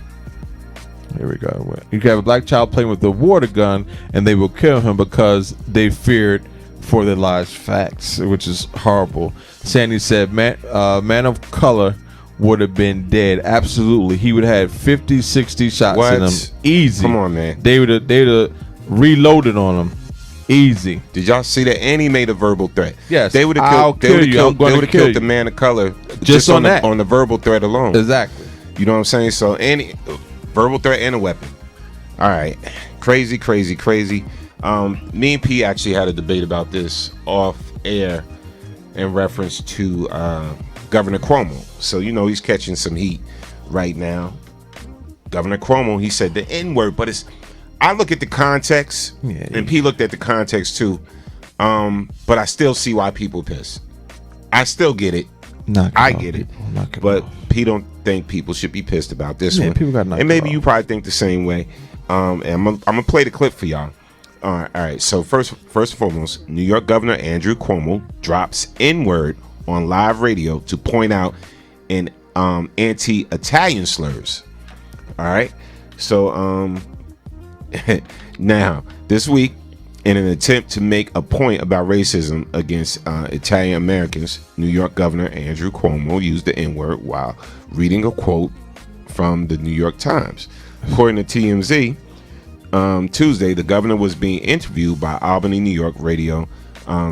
Here we go. You can have a black child playing with a water gun, and they will kill him because they feared for their lives. Facts, which is horrible. Sandy said, man of color would have been dead. Absolutely. He would have had 50, 60 shots in him. Easy.
Come on, man.
They would have reloaded on him. Easy.
Did y'all see that? And he made a verbal threat.
Yes.
They would have killed. They would have killed the man of color
just on that,
on the verbal threat alone.
Exactly.
You know what I'm saying? So any verbal threat and a weapon. All right. Crazy. Me and P actually had a debate about this off air in reference to Governor Cuomo. So he's catching some heat right now. Governor Cuomo, he said the N-word, but I look at the context, and P looked at the context too. But I still see why people piss. I still get it. I get it. But P don't think people should be pissed about this one.
People got
and maybe you probably think the same way. And I'm gonna play the clip for y'all. All right. So first and foremost, New York Governor Andrew Cuomo drops N-word on live radio to point out an anti-Italian slurs. All right. So now this week, in an attempt to make a point about racism against Italian Americans, New York Governor Andrew Cuomo used the N-word while reading a quote from the New York Times. According to TMZ, Tuesday, the governor was being interviewed by Albany, New York radio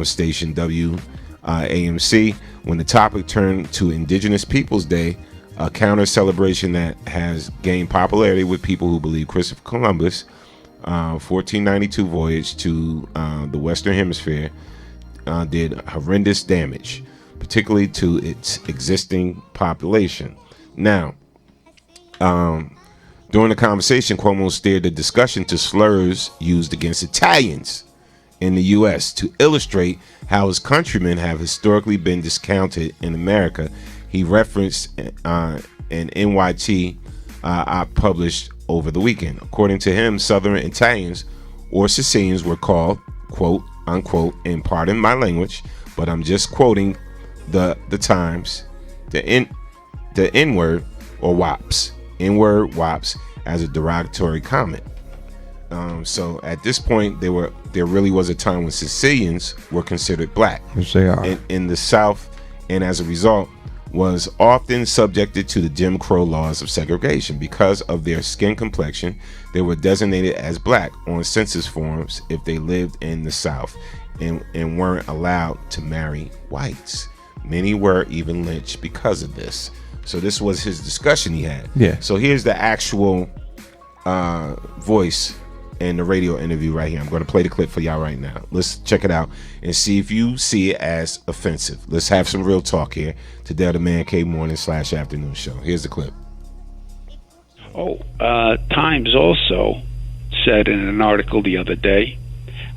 station WAMC when the topic turned to Indigenous Peoples Day, a counter celebration that has gained popularity with people who believe Christopher Columbus' 1492 voyage to the Western Hemisphere did horrendous damage, particularly to its existing population. Now, during the conversation, Cuomo steered the discussion to slurs used against Italians in the U.S. to illustrate how his countrymen have historically been discounted in America. He referenced an NYT op published over the weekend. According to him, Southern Italians or Sicilians were called, quote unquote, and pardon my language, but I'm just quoting the Times, the N-word or WAPs, N-word WAPs, as a derogatory comment. So at this point, there really was a time when Sicilians were considered black,
which they are
in the South, and as a result was often subjected to the Jim Crow laws of segregation. Because of their skin complexion, they were designated as black on census forms if they lived in the South and weren't allowed to marry whites. Many were even lynched because of this. So this was his discussion he had.
Yeah.
So here's the actual voice in the radio interview right here. I'm going to play the clip for y'all right now. Let's check it out and see if you see it as offensive. Let's have some real talk here today on the Man Cave Morning / Afternoon Show. Here's the clip.
Times also said in an article the other day,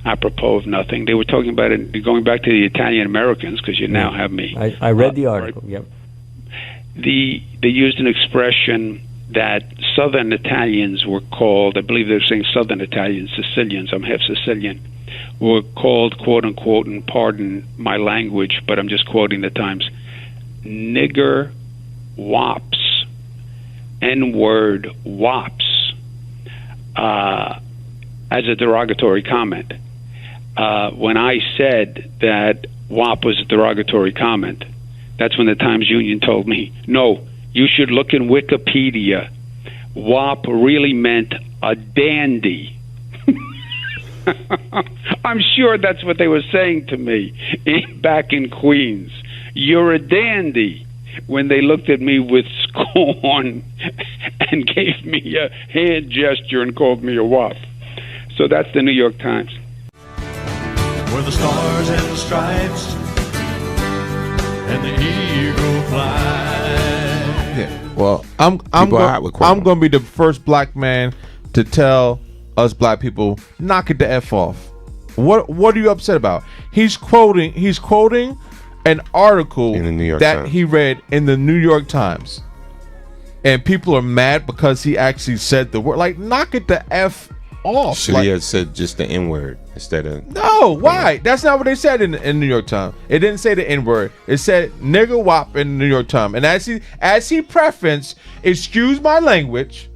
apropos of nothing, they were talking about it, going back to the Italian Americans, because you now have me.
I read the article,
right? Yep. They used an expression that Southern Italians were called, I believe they were saying Southern Italians, Sicilians, I'm half Sicilian, were called, quote unquote, and pardon my language, but I'm just quoting the Times, nigger wops, N-word wops, as a derogatory comment. When I said that WAP was a derogatory comment, that's when the Times Union told me, no, you should look in Wikipedia. WAP really meant a dandy. I'm sure that's what they were saying to me back in Queens. You're a dandy. When they looked at me with scorn and gave me a hand gesture and called me a WAP. So that's the New York Times.
Where the stars and the stripes and the eagle fly.
Yeah. Well, I'm gonna be the first black man to tell us black people, knock it the F off. What are you upset about? He's quoting an article
in the New York
that
Times.
he read in the New York Times. And people are mad because he actually said the word. Like, knock it the F off.
Should he have said just the N-word instead of...
No, why? That's not what they said in New York Times. It didn't say the N-word. It said nigger wop in the New York Times. And as he prefaced, excuse my language,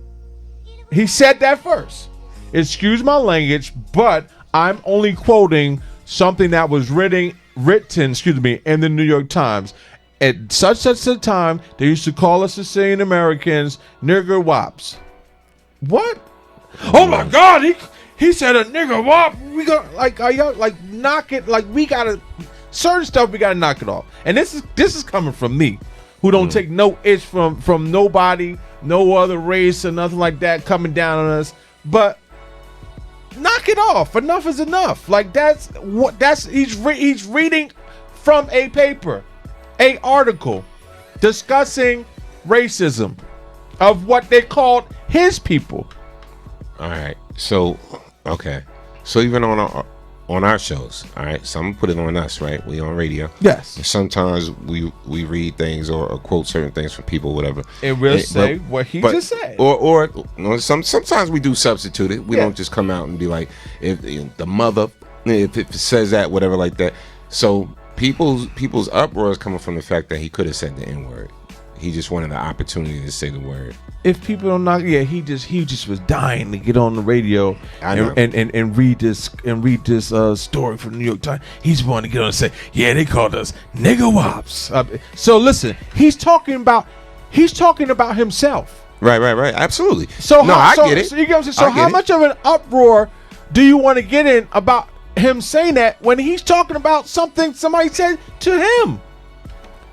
he said that first. Excuse my language, but I'm only quoting something that was written, in the New York Times. At such a time, they used to call us Sicilian Americans nigger wops. What? Oh my God! He said a nigger wop. We got knock it. Like, we gotta certain stuff. We gotta knock it off. And this is coming from me, who don't take no itch from nobody, no other race or nothing like that coming down on us. But knock it off. Enough is enough. Like, he's reading from a paper, a article discussing racism of what they called his people.
All right. So, okay. So even on our shows, all right. So I'm gonna put it on us, right? We on radio.
Yes.
And sometimes we read things or quote certain things from people, whatever.
And we'll say what he just said.
Or sometimes we do substitute it. We don't just come out and be like, if the mother, if it says that, whatever, like that. So people's uproar is coming from the fact that he could have said the N-word. He just wanted the opportunity to say the word.
If people don't knock, he just was dying to get on the radio and read this story from the New York Times. He's wanting to get on and say, yeah, they called us nigger wops. So listen, he's talking about himself.
Right. Absolutely.
So
I get it.
So you get what I'm saying? So how much of an uproar do you want to get in about him saying that when he's talking about something somebody said to him?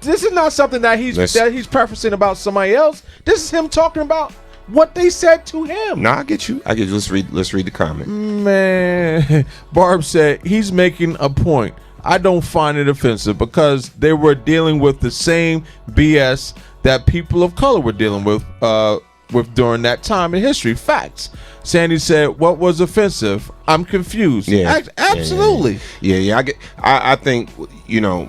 This is not something that he's prefacing about somebody else. This is him talking about what they said to him.
No, I get you. Let's read the comment.
Man, Barb said he's making a point. I don't find it offensive because they were dealing with the same BS that people of color were dealing with during that time in history. Facts. Sandy said, "What was offensive? I'm confused."
Yeah,
absolutely.
Yeah. I think,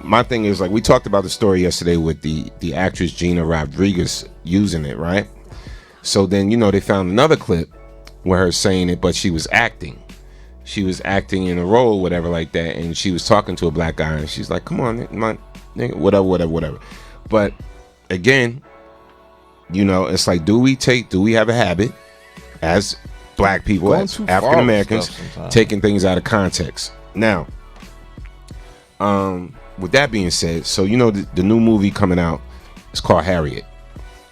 my thing is, like, we talked about the story yesterday with the actress Gina Rodriguez using it, right? So then, they found another clip where her saying it, but she was acting. She was acting in a role, whatever, like that, and she was talking to a black guy, and she's like, "Come on, my nigga, whatever." But again, it's like, do we have a habit as black people, as African Americans, taking things out of context? Now, with that being said, so the new movie coming out is called Harriet.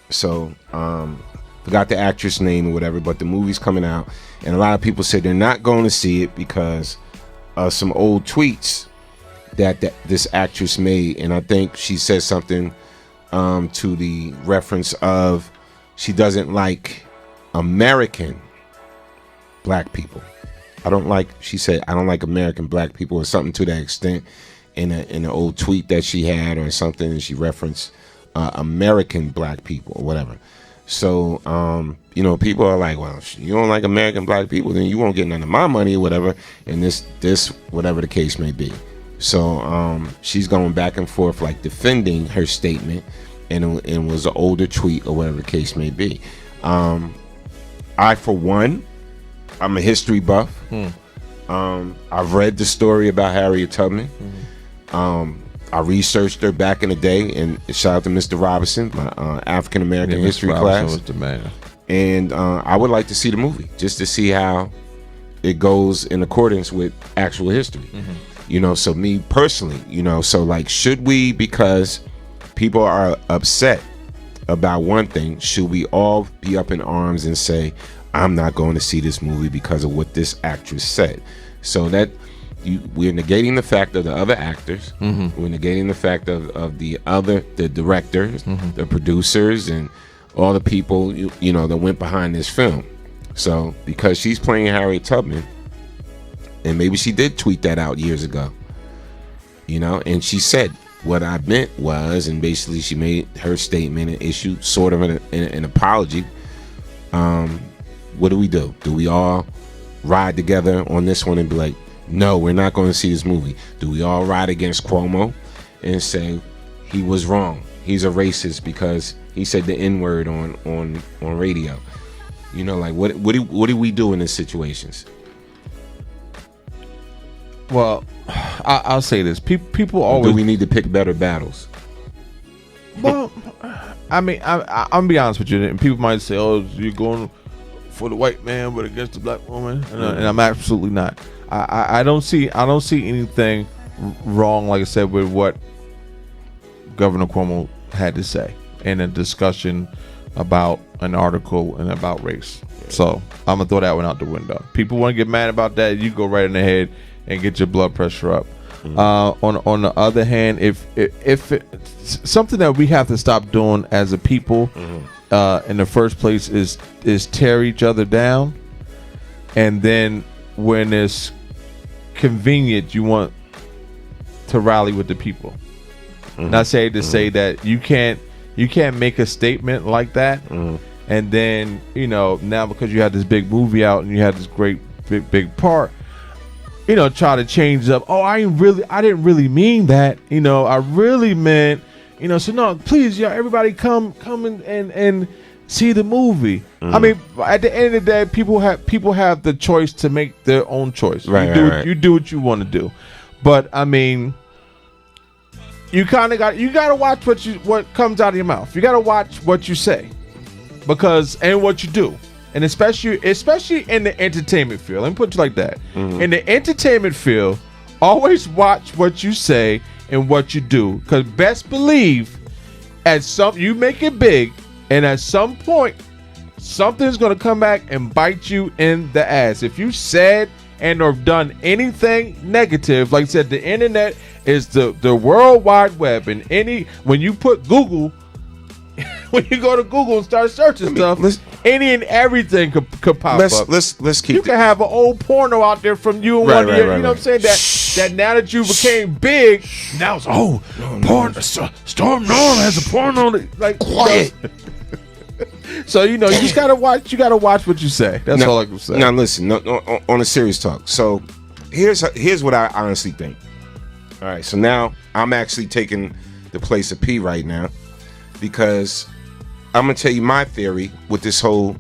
So forgot the actress name or whatever, but the movie's coming out, and a lot of people said they're not going to see it because of some old tweets that this actress made, and I think she said something to the reference of she doesn't like American black people. She said, I don't like American black people, or something to that extent in an old tweet that she had or something, and she referenced American black people or whatever. So, people are like, well, you don't like American black people, then you won't get none of my money or whatever, and this whatever the case may be. So she's going back and forth, like, defending her statement, and it was an older tweet or whatever the case may be. I, for one, I'm a history buff. I've read the story about Harriet Tubman. I researched her back in the day, and shout out to Mr. Robinson, my African American history class. Was the man. And I would like to see the movie just to see how it goes in accordance with actual history. So me personally, so like, should we, because people are upset about one thing, should we all be up in arms and say, I'm not going to see this movie because of what this actress said? So that we're negating the fact of the other actors. We're negating the fact of the directors, the producers, and all the people that went behind this film. So because she's playing Harriet Tubman, And maybe she did tweet that out years ago. You know, and she said, what I meant was, and basically she made her statement and issued sort of an apology. What do? Do we all ride together on this one and be like, no, we're not going to see this movie? Do we all ride against Cuomo and say he was wrong? He's a racist because he said the N-word on radio. You know, like what do we do in these situations?
Well, I'll say this: people always.
Do we need to pick better battles?
Well, I mean, I'm gonna be honest with you, and people might say, "Oh, you're going for the white man, but against the black woman," and I'm absolutely not. I don't see anything wrong, like I said, with what Governor Cuomo had to say in a discussion about an article and about race. So I'm gonna throw that one out the window. People want to get mad about that, you go right in the head and get your blood pressure up. On the other hand, if it's something that we have to stop doing as a people in the first place is tear each other down, and then when it's convenient, you want to rally with the people. Not say to say that you can't make a statement like that, and then now because you had this big movie out and you had this great big part, try to change up. Oh, I didn't really mean that. I really meant, so no, please, everybody come and see the movie. I mean, at the end of the day, people have the choice to make their own choice. You do what you want to do. But I mean, you gotta watch what comes out of your mouth. You gotta watch what you say, and what you do. And especially in the entertainment field. Let me put it like that. In the entertainment field, always watch what you say and what you do. Because best believe, you make it big, and at some point, something's going to come back and bite you in the ass. If you said and or done anything negative, like I said, the internet is the World Wide Web. And when you put Google, when you go to Google and start searching stuff, any and everything could pop up.
Let's keep.
You can have an old porno out there from you and one year. You know what I'm saying? That now that you became big, now it's porn. Storm Norm has a porno. Like quiet. So you just gotta watch. You gotta watch what you say. That's all I can say.
Now listen. On a serious talk. So here's what I honestly think. All right. So now I'm actually taking the place of P right now, because I'm gonna tell you my theory with this whole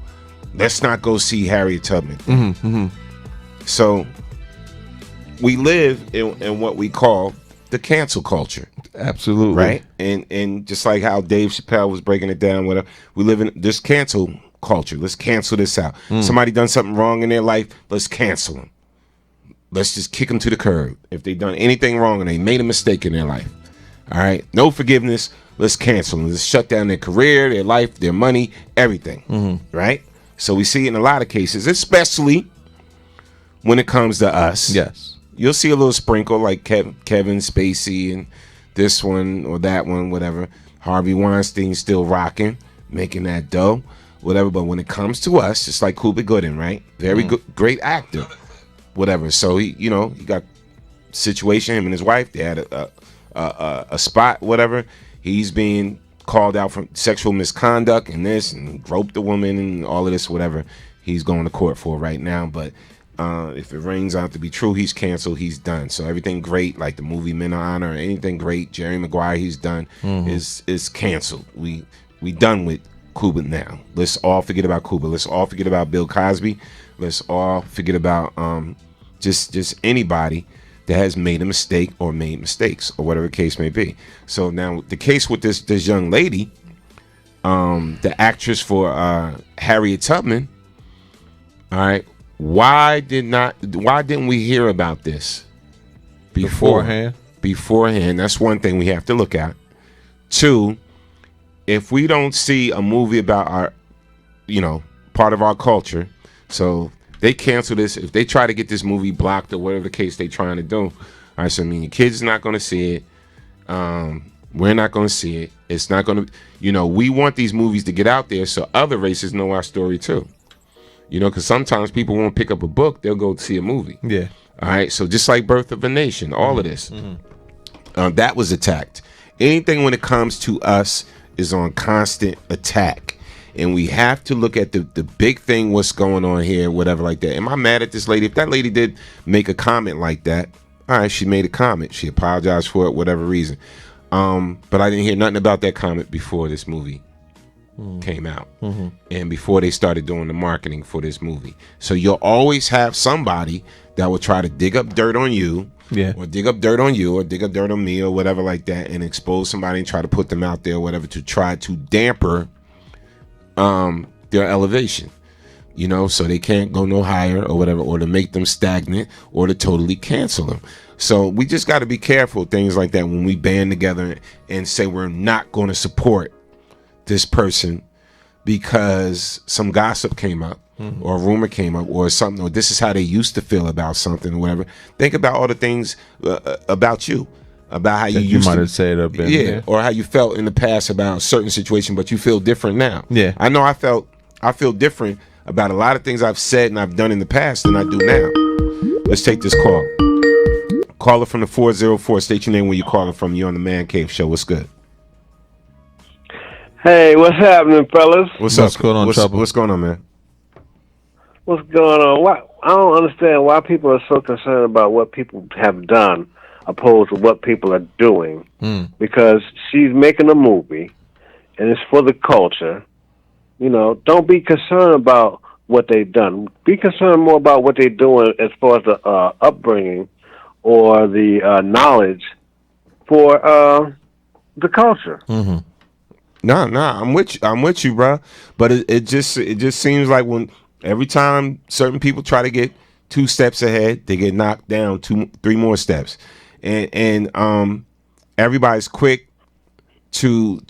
let's not go see Harriet Tubman. So we live in what we call the cancel culture.
Absolutely.
Right? And just like how Dave Chappelle was breaking it down, whatever, we live in this cancel culture. Let's cancel this out. Somebody done something wrong in their life, let's cancel them. Let's just kick them to the curb. If they done anything wrong and they made a mistake in their life. All right? No forgiveness. Let's cancel them. Let's shut down their career, their life, their money, everything. Right? So we see it in a lot of cases, especially when it comes to us.
Yes.
You'll see a little sprinkle like Kevin Spacey and this one or that one, whatever. Harvey Weinstein still rocking, making that dough, whatever. But when it comes to us, just like Cuba Gooding, right? Very good, great actor, whatever. So he got situation. Him and his wife, they had a spot, whatever. He's being called out for sexual misconduct and this, and groped the woman and all of this, whatever. He's going to court for right now, but. If it rings out to be true, he's canceled. He's done. So everything great, like the movie Men of Honor, or anything great, Jerry Maguire, he's done, is canceled. We done with Cuba now. Let's all forget about Cuba. Let's all forget about Bill Cosby. Let's all forget about just anybody that has made a mistake or made mistakes or whatever the case may be. So now the case with this young lady, the actress for Harriet Tubman. All right. Why didn't we hear about this beforehand? That's one thing we have to look at. Two, if we don't see a movie about our, part of our culture, so they cancel this. If they try to get this movie blocked or whatever the case they're trying to do, all right, so I mean, your kids are not going to see it. We're not going to see it. It's not going to, we want these movies to get out there so other races know our story too. Because sometimes people won't pick up a book, they'll go see a movie.
Yeah.
All right, so just like Birth of a Nation, all of this, that was attacked. Anything when it comes to us is on constant attack. And we have to look at the big thing, what's going on here, whatever like that. Am I mad at this lady? If that lady did make a comment like that, all right, she made a comment. She apologized for it, whatever reason. But I didn't hear nothing about that comment before this movie came out. And before they started doing the marketing for this movie. So you'll always have somebody that will try to dig up dirt on you, or dig up dirt on you, or dig up dirt on me, or whatever like that, and expose somebody and try to put them out there, or whatever, to try to damper their elevation, you know, so they can't go no higher or whatever, or to make them stagnant, or to totally cancel them. So we just got to be careful of things like that when we band together and say we're not going to support this person because some gossip came up, or a rumor came up, or something, or this is how they used to feel about something, or whatever. Think about all the things about you, about how you
might have said up in
or how you felt in the past about a certain situation, but you feel different now. I know I feel different about a lot of things I've said and I've done in the past than I do now. Let's take this call. Caller from the 404. State your name where you're calling from. You're on the Man Cave Show. What's good?
Hey, what's happening, fellas?
What's up? Going on, Trouble? What's going on, man?
What's going on? I don't understand why people are so concerned about what people have done opposed to what people are doing. Because she's making a movie, and it's for the culture. You know, don't be concerned about what they've done. Be concerned more about what they're doing as far as the upbringing or the knowledge for the culture.
Nah, I'm with you, bro. But it just seems like when every time certain people try to get 2 steps ahead, they get knocked down 2-3 more steps, and everybody's quick to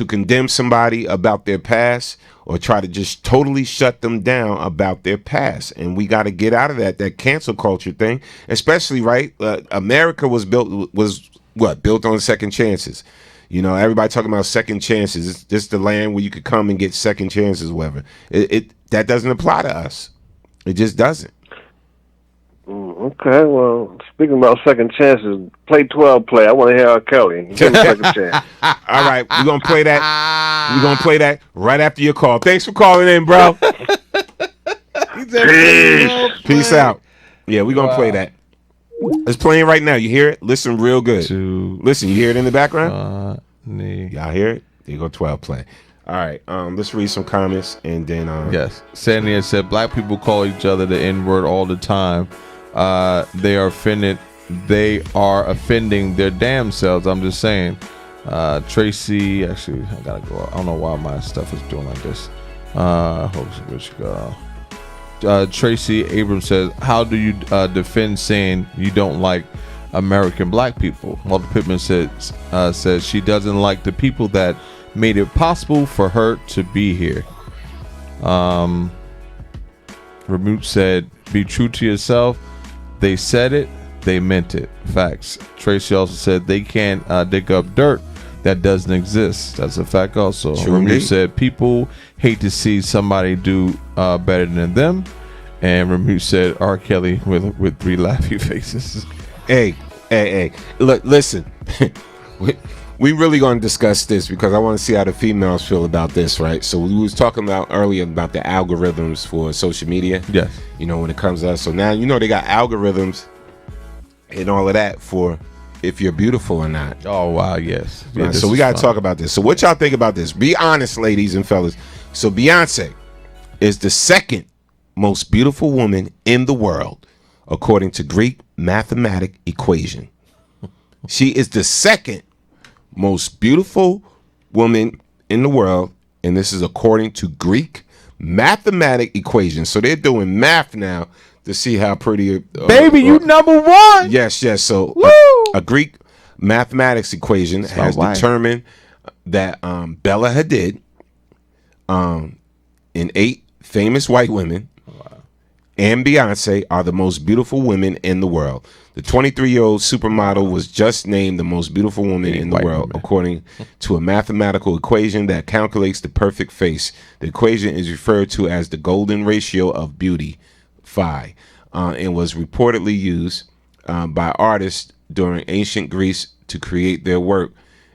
condemn somebody about their past, or try to just totally shut them down about their past. And we got to get out of that cancel culture thing, especially right. America was built on second chances. You know, everybody talking about second chances. It's just the land where you could come and get second chances, whatever. That doesn't apply to us. It just doesn't.
Okay, well, speaking about second chances, play 12 play. I want to hear R. Kelly. Give him a second chance.
All right, we're going to play that. We're going to play that right after your call. Thanks for calling in, bro. Peace out. Yeah, we're going to play that. It's playing right now. You hear it? Listen real good. Listen, you hear it in the background? Y'all hear it? There you go, 12 play. All right, let's read some comments, and then...
Yes. Sandy said, black people call each other the N-word all the time. They are offended. They are offending their damn selves. I'm just saying. Tracy, actually, I gotta go. I don't know why my stuff is doing like this. Tracy Abrams says, how do you defend saying you don't like American black people? Walter Pittman says she doesn't like the people that made it possible for her to be here. Ramut said, be true to yourself. They said it, they meant it. Facts. Tracy also said they can't dig up dirt that doesn't exist. That's a fact also. Ramut said people hate to see somebody do better than them. And Ramut said R. Kelly with 3 laughy faces.
Hey. Look, listen. We really going to discuss this because I want to see how the females feel about this, right? So we was talking about earlier about the algorithms for social media.
Yes.
You know, when it comes to us. So now, you know, they got algorithms and all of that for if you're beautiful or not.
Oh, wow, yes. Yeah,
so we got to talk about this. So what y'all think about this? Be honest, ladies and fellas. So Beyonce is the second most beautiful woman in the world, according to Greek mathematic equation. She is the second most beautiful woman in the world, and this is according to Greek mathematic equation. So they're doing math now to see how pretty
baby you number one.
Yes. So a Greek mathematics equation has determined that Bella Hadid and 8 famous white women and Beyonce are the most beautiful women in the world. The 23-year-old supermodel was just named the most beautiful woman in the world, according to a mathematical equation that calculates the perfect face. The equation is referred to as the golden ratio of beauty, phi. and was reportedly used by artists during ancient Greece to create their work,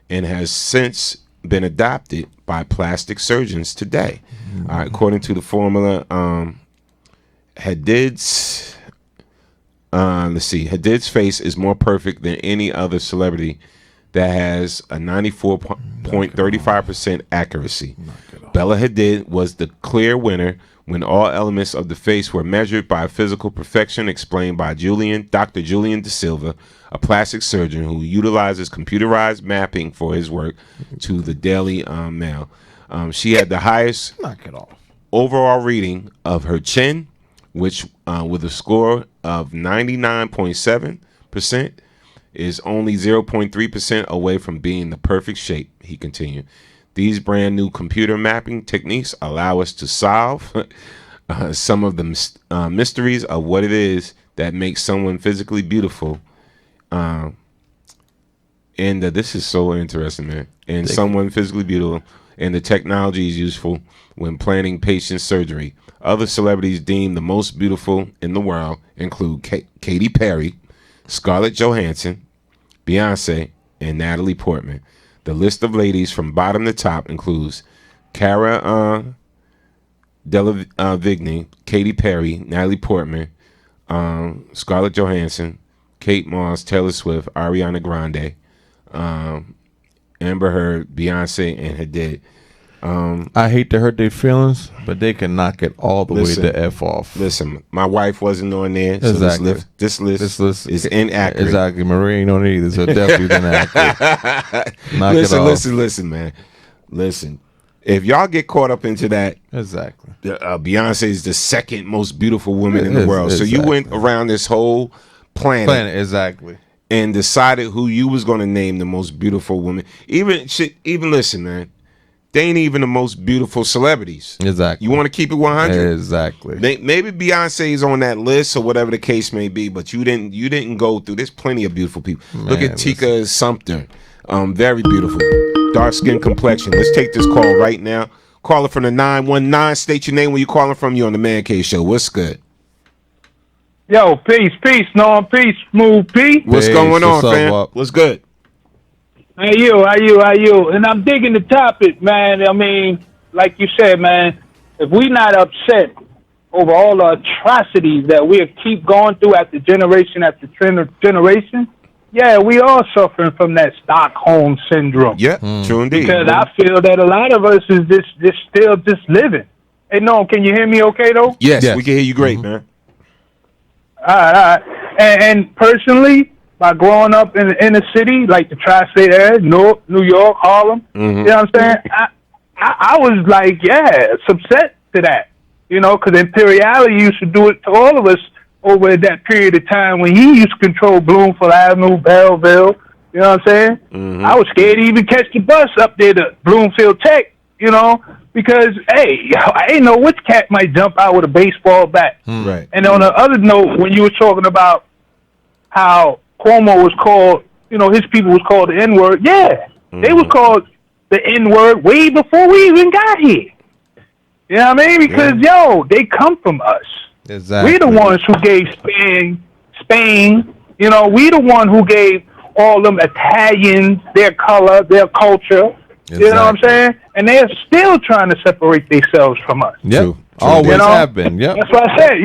and has since been adopted by plastic surgeons today. All right, according to the formula, Hadid's Hadid's face is more perfect than any other celebrity that has a 94.35% accuracy. Bella Hadid was the clear winner when all elements of the face were measured by physical perfection, explained by Dr. Julian De Silva, a plastic surgeon who utilizes computerized mapping for his work, to the Daily Mail. She had the highest overall reading of her chin, which with a score of 99.7%, is only 0.3% away from being the perfect shape, he continued. These brand new computer mapping techniques allow us to solve some of the mysteries of what it is that makes someone physically beautiful. And this is so interesting, man. And someone physically beautiful, and the technology is useful when planning patient surgery. Other celebrities deemed the most beautiful in the world include Katy Perry, Scarlett Johansson, Beyonce, and Natalie Portman. The list of ladies from bottom to top includes Cara Delevingne, Katy Perry, Natalie Portman, Scarlett Johansson, Kate Moss, Taylor Swift, Ariana Grande, Amber Heard, Beyonce, and Hadid.
I hate to hurt their feelings, but they can knock it all the way the F off.
Listen, my wife wasn't on there, so
Exactly.
this list is inaccurate.
Exactly. Marie ain't on it either, so definitely inaccurate. Knock it off.
Listen, man. Listen. If y'all get caught up into that,
exactly.
Beyonce is the second most beautiful woman in the world. So you went around this whole planet
exactly,
and decided who you was going to name the most beautiful woman. Even listen, man. They ain't even the most beautiful celebrities.
Exactly.
You want to keep it 100?
Exactly.
Maybe Beyonce is on that list or whatever the case may be, but you didn't go through. There's plenty of beautiful people. Look at Tika Sumpter. Very beautiful. Dark skin complexion. Let's take this call right now. Caller from the 919. State your name where you calling from. You on the Man Cave Show. What's good?
Yo, peace, Norm, peace, Smooth P.
What's going on, fam? What's good?
How you? And I'm digging the topic, man. I mean, like you said, man, if we not upset over all the atrocities that we keep going through after generation, yeah, we are suffering from that Stockholm syndrome.
Yeah, true indeed.
Because I feel that a lot of us is still living. Hey, Noam, can you hear me okay, though?
Yes, we can hear you great, man.
All right. And personally, by growing up in the inner city, like the tri-state area, New York, Harlem, you know what I'm saying? I was like, upset to that, because Imperiality used to do it to all of us over that period of time when he used to control Bloomfield Avenue, Belleville, you know what I'm saying? I was scared to even catch the bus up there to Bloomfield Tech, because, hey, I didn't know which cat might jump out with a baseball bat.
Right.
And on the other note, when you were talking about how Cuomo was called, his people was called the N-word. Yeah, they was called the N-word way before we even got here. You know what I mean? Because, they come from us.
Exactly.
We're the ones who gave Spain, we the one who gave all them Italians their color, their culture.
Exactly.
You know what I'm saying? And they're still trying to separate themselves from us.
Yep. Always have been. Yep.
That's what I said.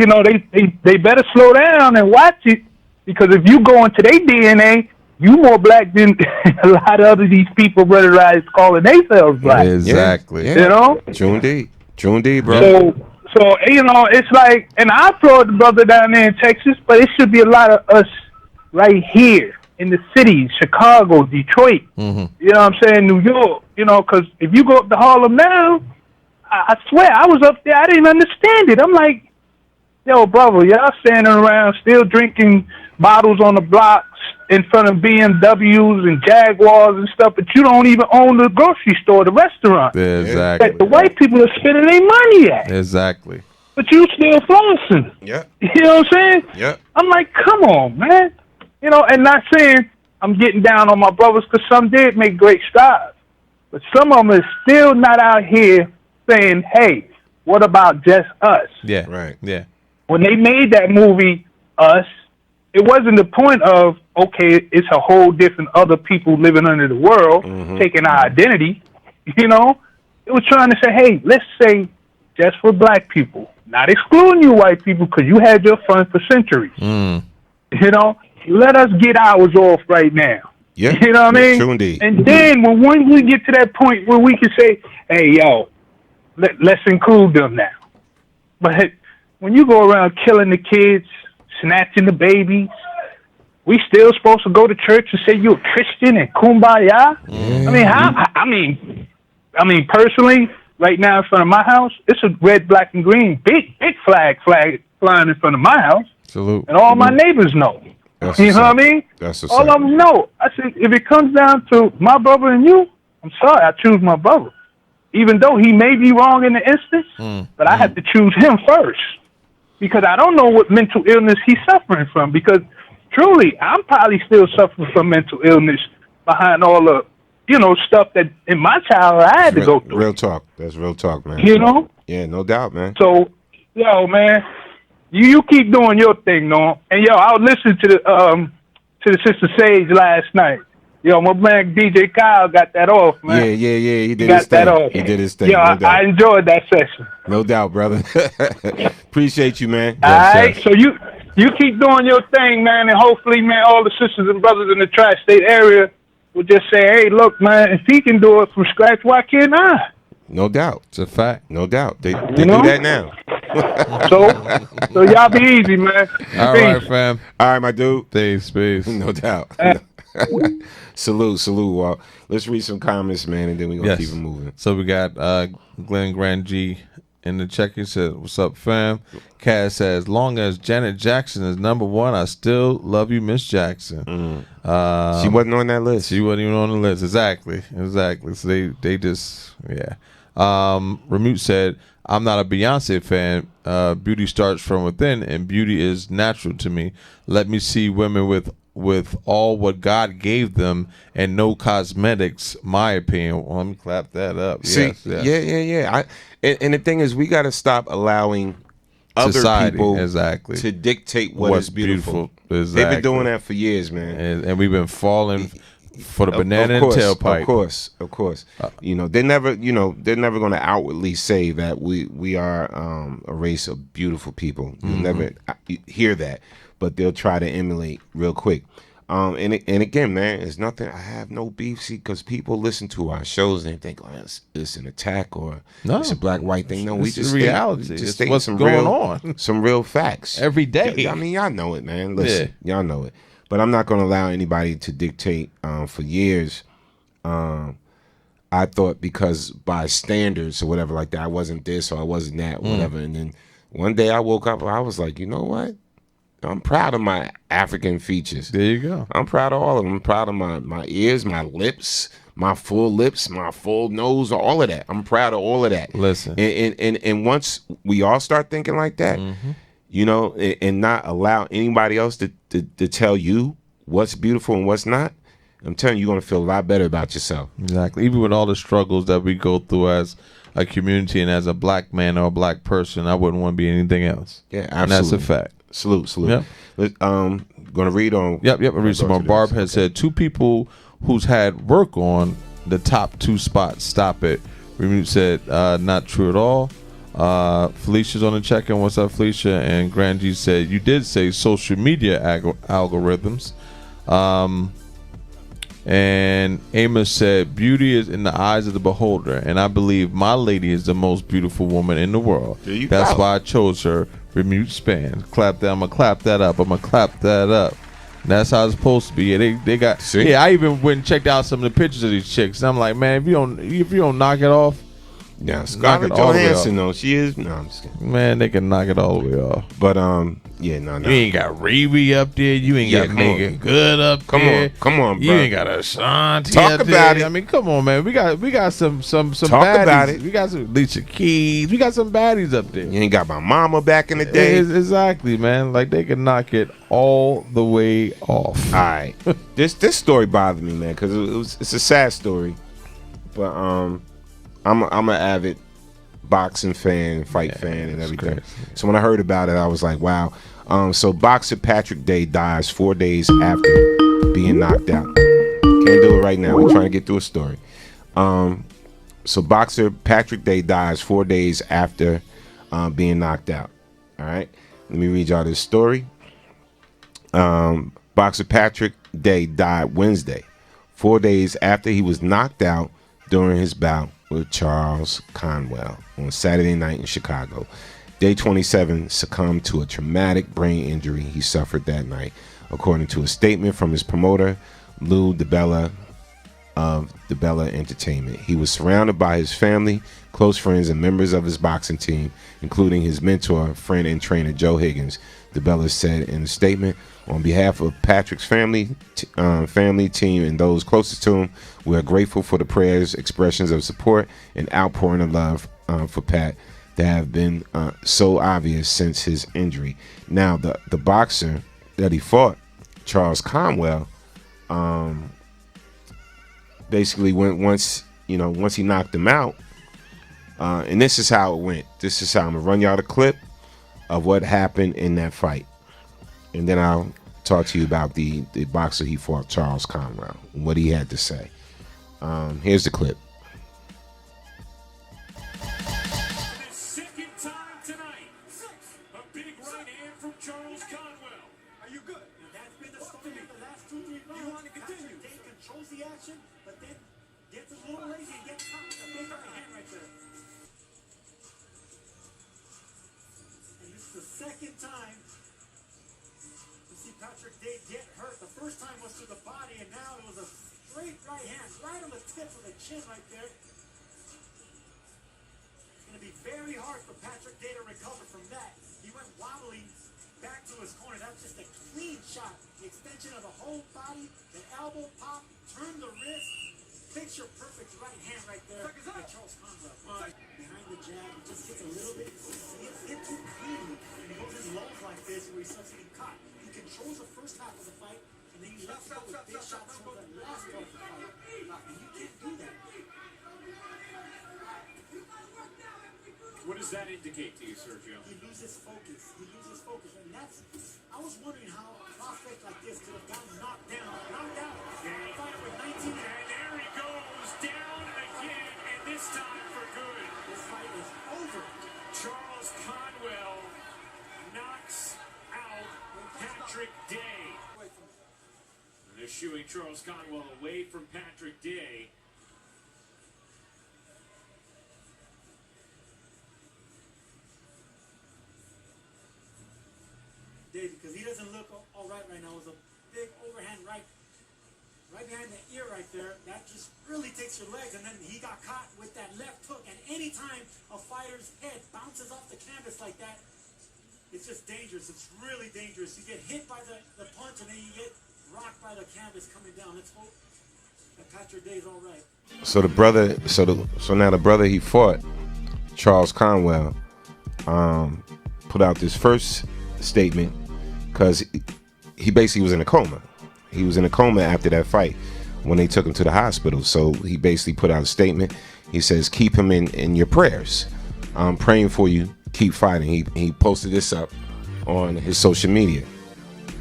They better slow down and watch it. Because if you go into their DNA, you more black than a lot of these people brother calling themselves black.
Exactly.
Yeah. True indeed, bro.
So it's like, and I applaud the brother down there in Texas, but it should be a lot of us right here in the cities, Chicago, Detroit. You know what I'm saying? New York. Because if you go up to Harlem now, I swear I was up there. I didn't understand it. I'm like, yo, brother, y'all standing around still drinking bottles on the blocks in front of BMWs and Jaguars and stuff, but you don't even own the grocery store, the restaurant.
Exactly.
That the white people are spending their money at.
Exactly.
But you still flossing.
Yeah.
You know what I'm saying?
Yeah.
I'm like, come on, man. And not saying I'm getting down on my brothers, because some did make great strides. But some of them are still not out here saying, hey, what about just us?
Yeah. Right. Yeah.
When they made that movie, us. It wasn't the point of, okay, it's a whole different other people living under the world, taking our identity, you know? It was trying to say, hey, let's say just for black people, not excluding you white people, because you had your fun for centuries. You know? Let us get ours off right now.
Yeah.
You know what I mean?
True indeed.
And then when we get to that point where we can say, hey, yo, let's include them now. But when you go around killing the kids, snatching the babies, we still supposed to go to church and say you're a Christian and kumbaya? I mean, personally, right now in front of my house, it's a red, black, and green big flag flying in front of my house.
Salute.
And all my neighbors know. You know what I mean? All of them know. I said, if it comes down to my brother and you, I'm sorry, I choose my brother. Even though he may be wrong in the instance, but I have to choose him first. Because I don't know what mental illness he's suffering from. Because truly, I'm probably still suffering from mental illness behind all the, stuff that in my childhood I had to go through.
Real talk. That's real talk, man.
You know?
Yeah, no doubt, man.
So, yo, man, you keep doing your thing, Norm. And yo, I was listening to the Sister Sage last night. Yo, my man DJ Kyle got that off, man.
Yeah. He did
got
his thing.
that off.
He did his thing.
Yo,
no doubt.
I enjoyed that session.
No doubt, brother. Appreciate you, man.
All right, so you keep doing your thing, man, and hopefully, man, all the sisters and brothers in the tri-state area will just say, hey, look, man, if he can do it from scratch, why can't I?
No doubt.
It's a fact.
No doubt. They do that now.
So y'all be easy, man.
All right, fam.
All right, my dude.
Peace.
No doubt. Salute, Walt. Let's read some comments, man, and then we're going to keep it moving.
So we got Glenn Grand G in the check. He said, what's up, fam? Cass says, as long as Janet Jackson is number one, I still love you, Miss Jackson.
She wasn't on that list.
She wasn't even on the list. Exactly. So they just, yeah. Ramut said, I'm not a Beyonce fan. Beauty starts from within, and beauty is natural to me. Let me see women with all what God gave them and no cosmetics, my opinion. Well, let me clap that up.
See,
yes.
Yeah. And the thing is, we got to stop allowing other
Society,
people
exactly,
to dictate what's beautiful.
Exactly.
They've been doing that for years, man.
And we've been falling for the banana and tailpipe.
Of course. They're never going to outwardly say that we are a race of beautiful people. You'll never hear that, but they'll try to emulate real quick. And again, man, it's nothing. I have no beef, because people listen to our shows and they think, oh, it's an attack or it's a black-white thing. No, we just
reality.
Just
it's what's going on.
Some real facts
every day.
I mean, y'all know it, man. Listen, y'all know it. But I'm not going to allow anybody to dictate. For years, I thought because by standards or whatever like that, I wasn't this or I wasn't that, or whatever. And then one day I woke up and I was like, you know what? I'm proud of my African features.
There you go.
I'm proud of all of them. I'm proud of my ears, my lips, my full nose, all of that. I'm proud of all of that.
Listen.
And once we all start thinking like that, and not allow anybody else to tell you what's beautiful and what's not, I'm telling you, you're going to feel a lot better about yourself.
Exactly. Even with all the struggles that we go through as a community and as a black man or a black person, I wouldn't want to be anything else.
Yeah, absolutely.
And that's a fact.
Salute.
Yep.
Going to read on.
Yep. I'll read some more. Barb has said, two people who's had work on the top two spots. Stop it. Remute said, not true at all. Felicia's on the check-in. What's up, Felicia? And Grand G said, you did say social media algorithms. And Amos said, beauty is in the eyes of the beholder, and I believe my lady is the most beautiful woman in the world. That's why I chose her. Remute span. Clap that. I'm gonna clap that up. And that's how it's supposed to be. Yeah, they got.
See?
Yeah, I even went and checked out some of the pictures of these chicks. And I'm like, man, if you don't knock it off.
Yeah, Scarlett Johansson though, she is. No, I'm just kidding.
Man, they can knock it all the way off.
But You
ain't got Riri up there. You ain't got Megan Good up there.
Come on, bro.
You ain't got Ashanti.
Talk
up
about
there.
it.
I mean, come on, man. We got some
Talk
baddies.
about it.
We got some Alicia Keys. We got some baddies up there.
You ain't got my mama back in the day.
Exactly, man. Like they can knock it all the way off.
All right. This story bothered me, man, because it's a sad story. But I'm an avid boxing fan, fight fan, and everything.
Crazy.
So when I heard about it, I was like, wow. So boxer Patrick Day dies 4 days after being knocked out. Can't do it right now. We're trying to get through a story. So boxer Patrick Day dies 4 days after being knocked out. All right. Let me read y'all this story. Boxer Patrick Day died Wednesday, 4 days after he was knocked out during his bout with Charles Conwell on Saturday night in Chicago. Day 27 succumbed to a traumatic brain injury he suffered that night, according to a statement from his promoter, Lou DiBella of DiBella Entertainment. He was surrounded by his family, close friends, and members of his boxing team, including his mentor, friend, and trainer, Joe Higgins. DiBella said in a statement, on behalf of Patrick's family, team, and those closest to him, we are grateful for the prayers, expressions of support, and outpouring of love for Pat that have been so obvious since his injury. Now, the boxer that he fought, Charles Conwell, basically once he knocked him out, and this is how it went. This is how I'm gonna run y'all the clip of what happened in that fight, and then I'll talk to you about the boxer he fought, Charles Conwell, and what he had to say. Here's the clip.
Second time tonight. A big right hand from Charles Conwell. Are you good? That's been the story the last 2-3 rounds. You want to continue? Dave controls the action, but then gets a little lazy and gets caught with a big right hand right there. And this is the second time to see Patrick Day get hurt. The first time was to the body, and now it was a straight right hand, right on the tip of the chin right there. It's going to be very hard for Patrick Day to recover from that. He went wobbling back to his corner. That's just a clean shot. The extension of the whole body, the elbow pop, turn the wrist. Picture perfect right hand right there by Charles Conwell. Behind the jab, he just gets a little bit. It's hit too cleanly. And he goes in lows like this where he starts getting caught. He controls the first half of the fight, and then he lets go with big shots for the last part of the fight. And you can't do that. What does that indicate to you, Sergio? He loses focus. And that's, I was wondering how a prospect like this could have gotten knocked down. Fighter with 19. And there he goes, down again, and this time for good. This fight is over. Charles Conwell knocks out Patrick Day. They're shooing Charles Conwell away from Patrick Day. Because he doesn't look all right now. It was a big overhand right behind the ear right there. That just really takes your legs, and then he got caught with that left hook. And anytime a fighter's head bounces off the canvas like that, it's just dangerous. It's really dangerous. You get hit by the punch, and then you get rocked by the canvas coming down. Let's hope that Patrick Day is all right.
So now the brother he fought, Charles Conwell, put out this first statement because he basically was in a coma. He was in a coma after that fight when they took him to the hospital. So he basically put out a statement. He says, keep him in your prayers. I'm praying for you. Keep fighting. He posted this up on his social media.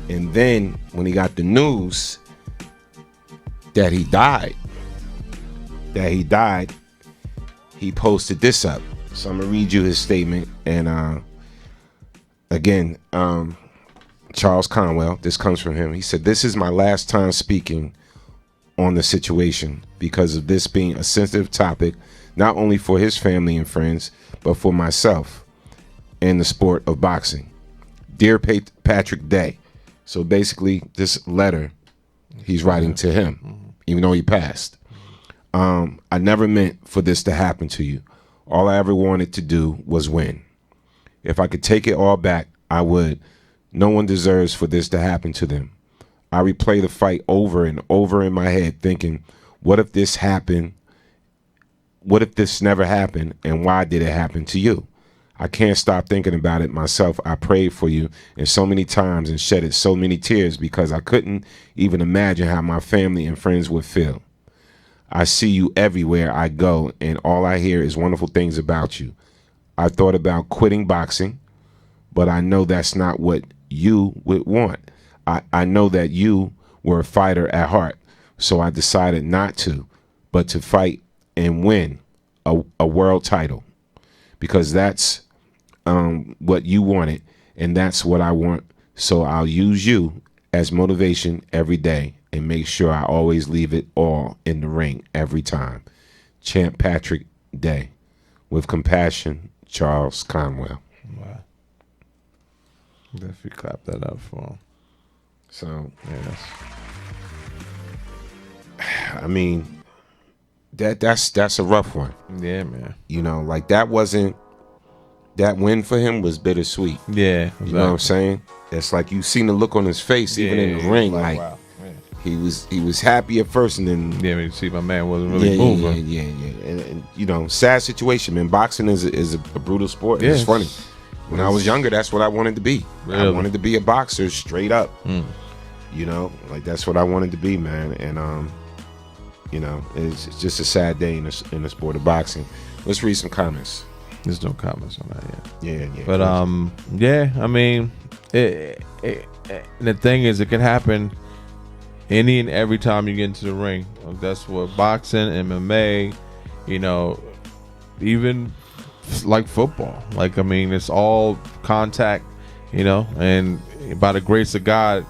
And then when he got the news that he died, he posted this up. So I'm going to read you his statement. And again, Charles Conwell, this comes from him. He said, this is my last time speaking on the situation because of this being a sensitive topic, not only for his family and friends, but for myself and the sport of boxing. Dear Patrick Day. So basically, this letter he's writing to him, even though he passed. I never meant for this to happen to you. All I ever wanted to do was win. If I could take it all back, I would. No one deserves for this to happen to them. I replay the fight over and over in my head thinking, what if this happened? What if this never happened? And why did it happen to you? I can't stop thinking about it myself. I prayed for you and so many times and shedded so many tears because I couldn't even imagine how my family and friends would feel. I see you everywhere I go and all I hear is wonderful things about you. I thought about quitting boxing, but I know that's not what you would want. I know that you were a fighter at heart, so I decided not to, but to fight and win a world title, because that's what you wanted, and that's what I want. So I'll use you as motivation every day and make sure I always leave it all in the ring every time. Champ Patrick Day. With compassion, Charles Conwell.
Wow. Definitely clap that up for him.
So,
yes.
I mean, that's a rough one.
Yeah, man.
You know, like that win for him was bittersweet.
Yeah, exactly.
You know what I'm saying? It's like you seen the look on his face, even in the ring, like
wow.
he was happy at first, and then
when you see my man wasn't really moving.
Yeah. And you know, sad situation, man. Boxing is a brutal sport.
Yeah,
it's funny. When I was younger, that's what I wanted to be.
Really?
I wanted to be a boxer, straight up. You know, like that's what I wanted to be, man. And you know, it's just a sad day in the sport of boxing. Let's read some comments.
There's no comments on that yet.
Yeah.
But yeah, I mean, the thing is, it can happen any and every time you get into the ring. That's what boxing, MMA, you know, even like football. Like, I mean, it's all contact, you know, and by the grace of God,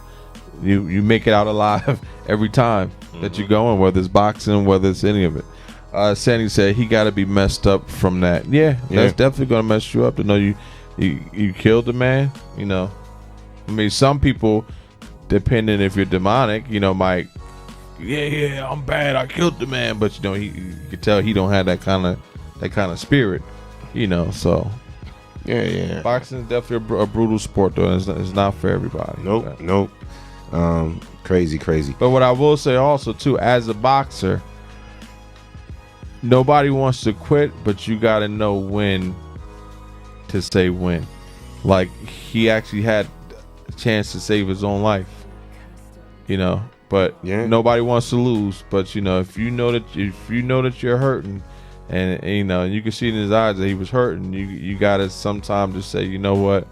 you make it out alive every time that you go in, whether it's boxing, whether it's any of it. Sandy said he got to be messed up from that. Yeah, that's definitely going to mess you up to know you killed the man, you know. I mean, some people, depending if you're demonic, you know, might, yeah, I'm bad, I killed the man, but you know, you can tell he don't have that kind of spirit, you know. So
yeah.
Boxing is definitely a brutal sport, though. It's not for everybody.
Nope. Crazy.
But what I will say also too, as a boxer, nobody wants to quit, but you got to know when to say when. Like, he actually had a chance to save his own life, you know. But nobody wants to lose. But you know, if you know that you're hurting, and you know, and you can see in his eyes that he was hurting, you got to sometimes just say, you know what.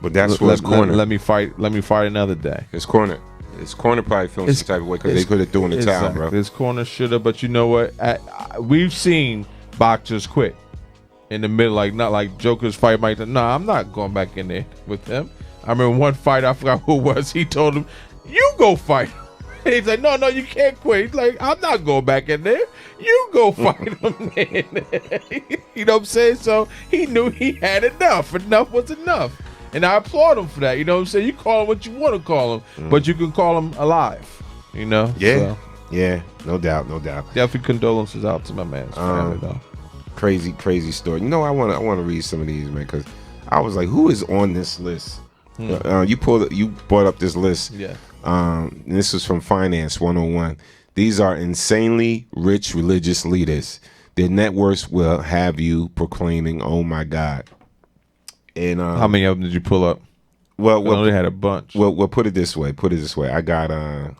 But that's what's corner.
Let me fight another day.
His corner probably feeling some type of way because they could have threw in the towel, bro.
His corner should have, but you know what? We've seen boxers quit in the middle, like not like Joker's fight. Mike, I'm not going back in there with him. I remember one fight, I forgot who it was. He told him, "You go fight." And he's like, "No, you can't quit." He's like, "I'm not going back in there. You go fight him." You know what I'm saying? So he knew he had enough. Enough was enough. And I applaud him for that. You know what I'm saying? You call him what you want to call him, but you can call him alive. You know?
Yeah.
So,
yeah. No doubt.
Definitely condolences out to my man's family, though.
Crazy story. You know, I want to read some of these, man, because I was like, who is on this list? You brought up this list.
Yeah.
And this was from Finance 101. These are insanely rich religious leaders. Their net worths will have you proclaiming, "Oh my God." And
how many of them did you pull up?
Well,
I know they had a bunch.
Well, put it this way. I got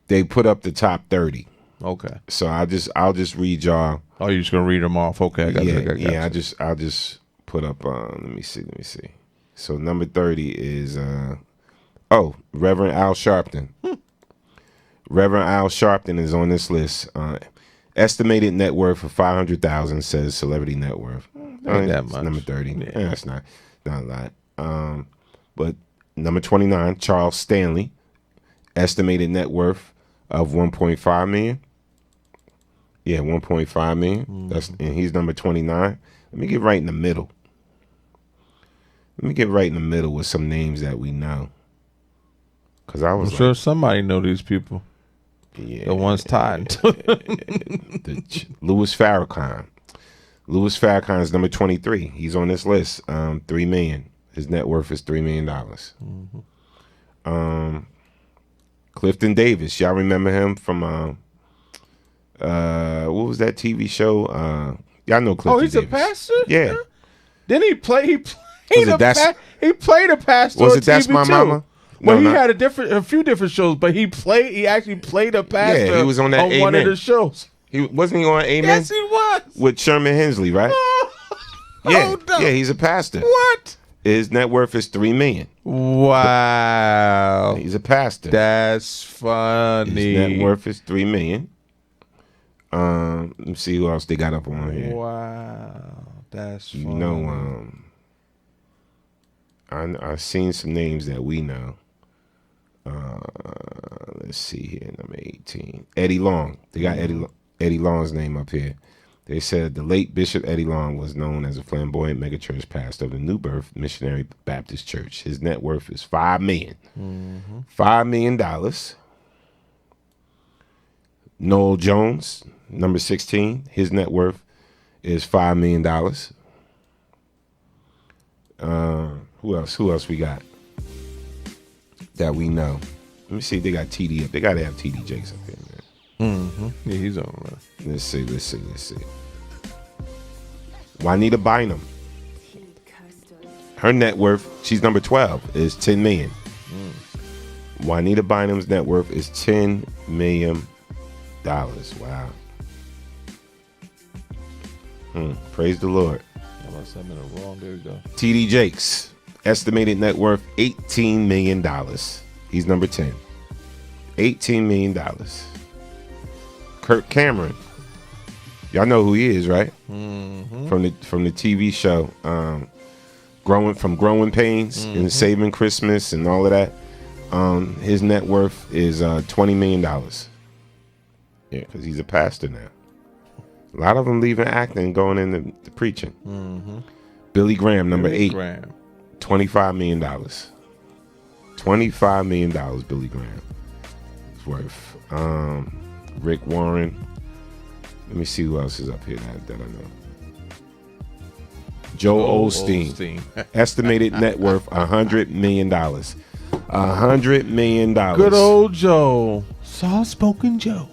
they put up the top 30.
Okay.
So I'll just read y'all.
Oh, you're just gonna read them off? Okay, I got
you. I'll just put up. Let me see. So number 30 is Reverend Al Sharpton. Reverend Al Sharpton is on this list. Estimated net worth of $500,000, says Celebrity Net Worth.
Not that much.
Number 30. Yeah, that's not a lot. But number 29, Charles Stanley, estimated net worth of $1.5 million. Yeah, $1.5 million. And he's number 29. Let me get right in the middle. With some names that we know. Because I'm
sure somebody know these people. Yeah, the ones tied.
Louis Farrakhan. Louis Farrakhan is number 23. He's on this list. $3 million. His net worth is $3 million. Clifton Davis. Y'all remember him from what was that TV show? Y'all know Clifton Davis.
Oh, he's a pastor?
Yeah.
Didn't he play? He played a pastor.
Was
on
it That's
TV
My
too.
Mama?
Well, he had a few different shows, but he actually played a pastor.
Yeah, he was on that
on one of the shows.
Wasn't he on Amen?
Yes, he was.
With Sherman Hensley, right? Yeah, he's a pastor.
What?
His net worth is $3 million.
Wow.
He's a pastor.
That's funny.
His net worth is $3 million. Let me see who else they got up on here.
Wow. That's funny.
You know, I've seen some names that we know. Let's see here, number 18. Eddie Long. They got Eddie Long's name up here. They said the late Bishop Eddie Long was known as a flamboyant megachurch pastor of the New Birth Missionary Baptist Church. His net worth is $5 million. $5 million. Noel Jones, number 16. His net worth is $5 million. Who else we got that we know? Let me see if they got TD up. They got to have TD Jakes up here, man.
Yeah, he's on there.
Let's see. Juanita Bynum. Her net worth, she's number 12, is $10 million. Juanita Bynum's net worth is $10 million. Wow. Praise the Lord.
I'm in the wrong. There we go.
TD Jakes, estimated net worth $18 million. He's number 10. $18 million. Kirk Cameron. Y'all know who he is, right? From the TV show, Growing Pains and Saving Christmas and all of that. His net worth is $20 million. Yeah, because he's a pastor now. A lot of them leaving acting and going into preaching. Billy Graham, number 8. $25 million. $25 million, Billy Graham is worth. Rick Warren. Let me see who else is up here that I know. Joe Osteen. Estimated net worth $100 million. $100 million.
Good old Joe. Soft-spoken Joe.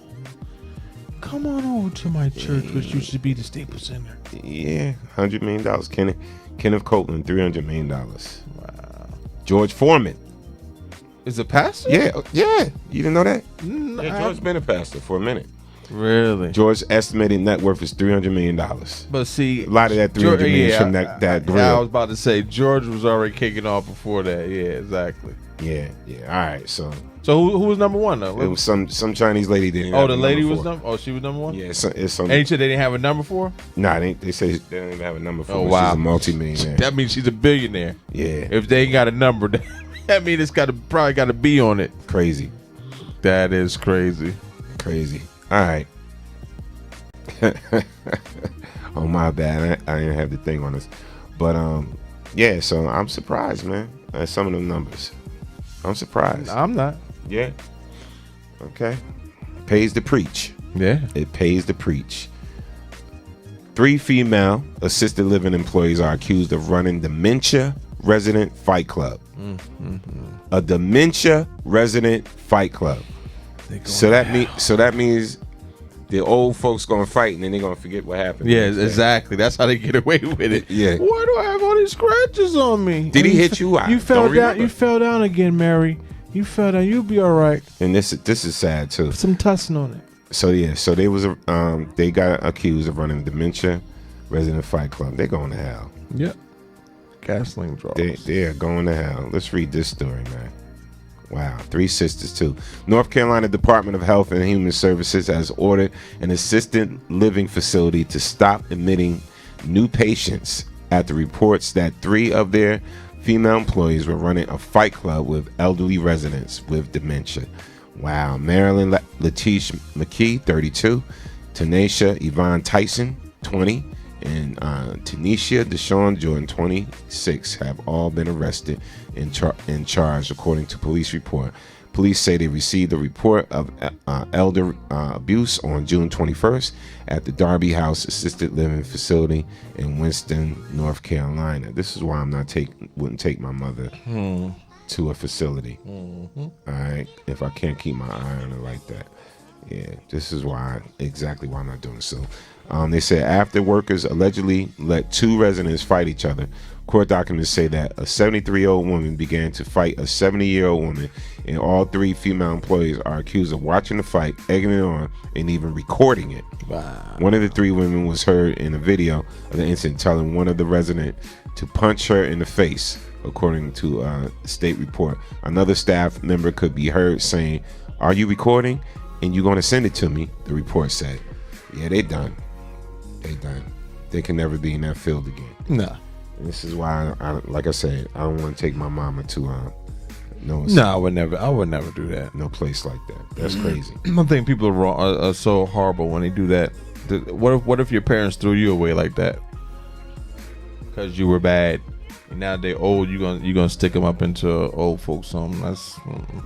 Come on over to my church, which used to be the Staples Center.
Yeah, $100 million. Kenneth Copeland, $300 million. Wow. George Foreman.
Is a pastor?
Yeah. You didn't know that?
Yeah,
George's been a pastor for a minute.
Really?
George's estimated net worth is $300 million.
But see,
a lot of that $300 million is from that grill.
I was about to say George was already kicking off before that. Yeah, exactly.
Yeah. All right, so
who was number one though?
It was some Chinese lady didn't.
Oh, the lady was number. Oh, she was number one.
Yeah, it's some.
And you said they didn't have a number for her?
Nah, they say they don't even have a number for her.
Oh wow,
she's a multi-millionaire.
That means she's a billionaire.
Yeah.
If they ain't got a number, that means it's probably got to be on it.
Crazy.
That is crazy.
Crazy. All right. Oh my bad, I didn't have the thing on this, but yeah. So I'm surprised, man, at some of them numbers. I'm surprised.
I'm not.
Yeah. Okay. Pays to preach.
Yeah.
It pays to preach. 3 female assisted living employees are accused of running dementia resident fight club. A dementia resident fight club. So that means the old folks gonna fight and then they're gonna forget what happened.
Yeah, exactly. That's how they get away with it.
Yeah.
Why do I have all these scratches on me?
Did he hit you?
You fell down. You fell down again, Mary. You fell down. You'll be all right.
And this is sad too.
Some tussin on it.
So yeah. So they was they got accused of running dementia resident fight club. They're going to hell.
Yep. Gasoline draws.
They are going to hell. Let's read this story, man. Wow, 3 sisters too. North Carolina Department of Health and Human Services has ordered an assisted living facility to stop admitting new patients after reports that 3 of their female employees were running a fight club with elderly residents with dementia. Wow. Marilyn Letitia McKee, 32, Tanisha Yvonne Tyson, 20, and Tanisha Deshawn Jordan, 26, have all been arrested and charged, according to police report. Police say they received a report of elder abuse on June 21st at the Darby House Assisted Living Facility in Winston, North Carolina. This is why wouldn't take my mother to a facility. All right, if I can't keep my eye on her like that. Yeah, this is exactly why I'm not doing so. They said after workers allegedly let 2 residents fight each other, Court documents say that a 73-year-old woman began to fight a 70-year-old woman, and all 3 female employees are accused of watching the fight, egging it on, and even recording it.
Wow.
One of the 3 women was heard in a video of the incident telling one of the residents to punch her in the face, according to a state report. Another staff member could be heard saying, "Are you recording? And you going to send it to me?" The report said. Yeah, they done. They done. They can never be in that field again.
No.
And this is why, like I said, I don't want to take my mama to
I would never do that.
No place like that. That's crazy.
I think people are wrong, are so horrible when they do that. What if your parents threw you away like that because you were bad? And now they're old. You gonna stick them up into old folks home?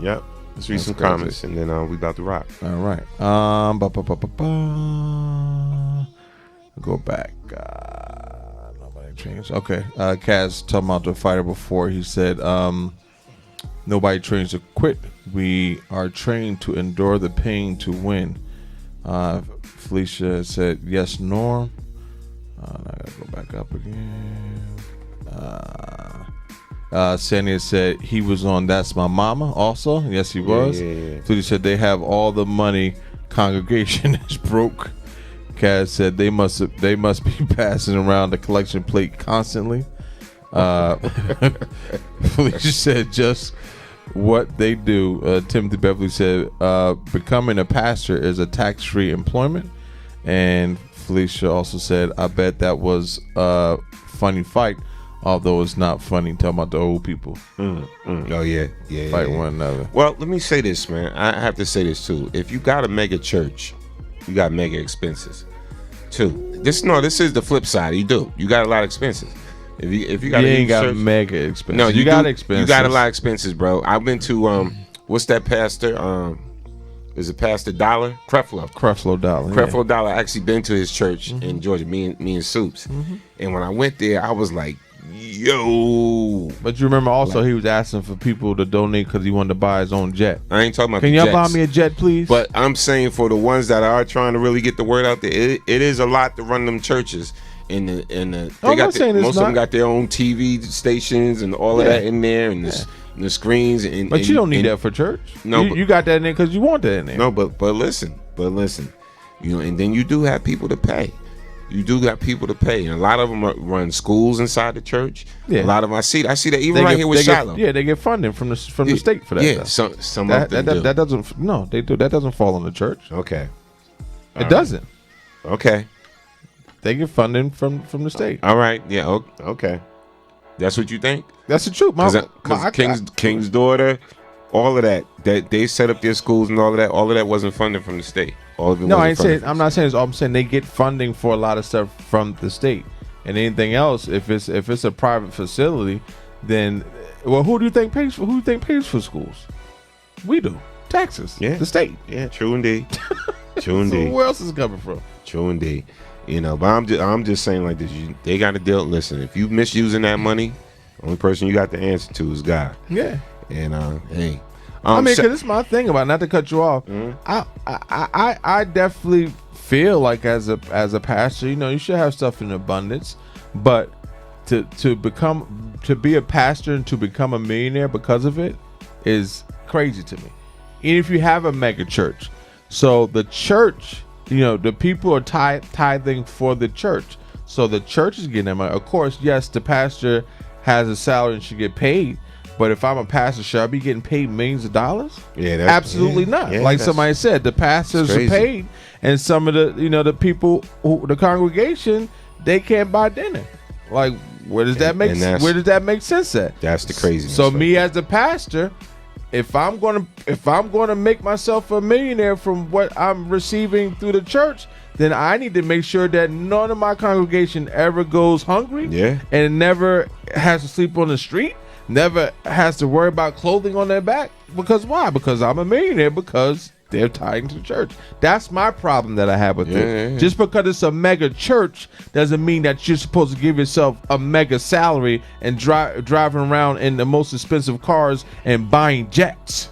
Yep. Let's read some
crazy.
comments and then we about to rock.
All right. Go back. Nobody changed. Okay. Kaz talking about the fighter before. He said, nobody trains to quit. We are trained to endure the pain to win. Felicia said, yes, Norm. I gotta go back up again. Sania said he was on That's My Mama also. Yes, he was.
Yeah.
Felicia said they have all the money. Congregation is broke. Kaz said they must be passing around the collection plate constantly. Felicia said just what they do. Timothy Beverly said becoming a pastor is a tax-free employment. And Felicia also said, I bet that was a funny fight, although it's not funny talking about the old people.
Oh yeah.
Fight one another.
Well, let me say this, man. I have to say this too. If you got a mega church, you got mega expenses too. This is the flip side. You got a lot of expenses. If you got
ain't got mega expenses.
No,
you got expenses.
You got a lot of expenses, bro. I've been to what's that pastor? Is it Pastor Dollar?
Creflo Dollar.
Creflo Dollar. I actually been to his church in Georgia. Me and Soups. And when I went there, I was like, yo.
But you remember also he was asking for people to donate because he wanted to buy his own jet.
I ain't talking about.
Can
the
y'all
jets,
buy me a jet, please?
But I'm saying for the ones that are trying to really get the word out there, it is a lot to run them churches. Most of them got their own TV stations and all of that in there, and the screens.
But you don't need that for church. No, you got that in there because you want that in there.
No, but listen, and then you do have people to pay. You do got people to pay, and a lot of them run schools inside the church. Yeah. A lot of them I see that even here with Shiloh.
They get funding from the state for that.
Yeah, some of them do.
That doesn't. No, they do. That doesn't fall on the church.
Okay,
it doesn't.
Okay,
they get funding from the state.
All right. Yeah. Okay. That's what you think?
That's the truth.
Because King's daughter, all of that they set up their schools and all of that. All of that wasn't funded from the state. All of it.
No, I'm not saying. I'm saying they get funding for a lot of stuff from the state, and anything else. If it's a private facility, then who do you think pays for schools? We do. Taxes. Yeah. The state.
Yeah. True indeed. True indeed.
So where else is it coming from?
True indeed. But I'm just saying like this. They got to deal. Listen, if you misusing that money, the only person you got to answer to is God.
Yeah.
And hey.
Because this is my thing about, not to cut you off. I definitely feel like as a pastor, you should have stuff in abundance, but to be a pastor and to become a millionaire because of it is crazy to me. And if you have a mega church, so the church, the people are tithing for the church, so the church is getting that money. Of course, yes, the pastor has a salary and should get paid. But if I'm a pastor, should I be getting paid millions of dollars? Yeah, absolutely not. Like somebody said, the pastors are paid, and some of the the people the congregation, they can't buy dinner. Like, where does that make sense at?
That's the craziness.
So me as a pastor, if I'm gonna make myself a millionaire from what I'm receiving through the church, then I need to make sure that none of my congregation ever goes hungry.
Yeah,
and never has to sleep on the street. Never has to worry about clothing on their back. Because why? Because I'm a millionaire, because they're tied to the church. That's my problem that I have with it. Just because it's a mega church doesn't mean that you're supposed to give yourself a mega salary and driving around in the most expensive cars and buying jets.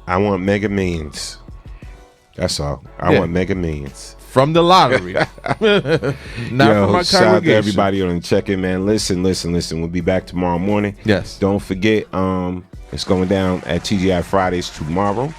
I want mega millions. That's all. I want mega millions.
from the lottery. Not from my
shout out to
congregation.
everybody on the check-in, man. Listen. We'll be back tomorrow morning.
Yes.
Don't forget, it's going down at TGI Fridays tomorrow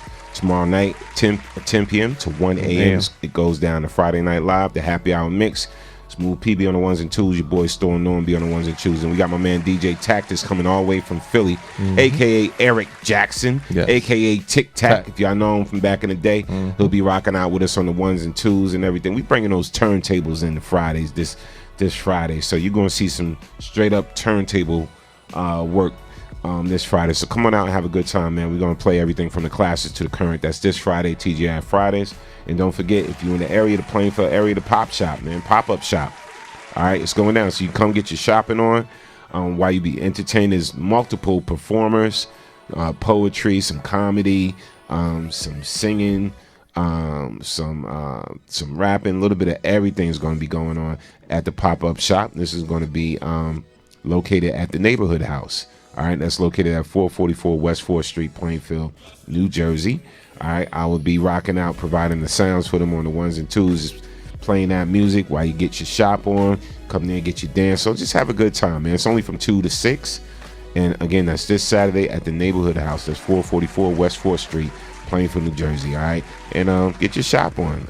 night, 10 p.m. to 1 a.m. It goes down to Friday Night Live, the happy hour mix. Smooth PB on the ones and twos, your boy Storm Norm B on the ones and twos, and we got my man DJ Tactics coming all the way from Philly, aka Eric Jackson, aka Tic Tac. If y'all know him from back in the day, he'll be rocking out with us on the ones and twos and everything. We bringing those turntables in the Fridays this Friday, so you're gonna see some straight up turntable work this Friday. So come on out and have a good time, man. We're gonna play everything from the classics to the current. That's this Friday, TGI Fridays. And don't forget, if you're in the area, the Plainfield area, the Pop Shop, man, pop-up shop. All right, it's going down. So you come get your shopping on while you be entertained. There's multiple performers, poetry, some comedy, some singing, some rapping, a little bit of everything is going to be going on at the pop-up shop. This is going to be located at the Neighborhood House. All right, that's located at 444 West 4th Street, Plainfield, New Jersey. All right, I will be rocking out, providing the sounds for them on the ones and twos, just playing that music while you get your shop on, come there and get your dance. So just have a good time, man. It's only from 2 to 6. And again, that's this Saturday at the Neighborhood House. That's 444 West 4th Street, Plainfield, New Jersey. All right, and get your shop on.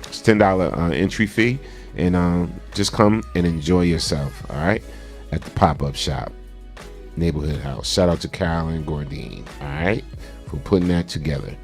It's $10 entry fee, and just come and enjoy yourself. All right, at the pop-up shop, Neighborhood House. Shout out to Carolyn Gordine. All right, for putting that together.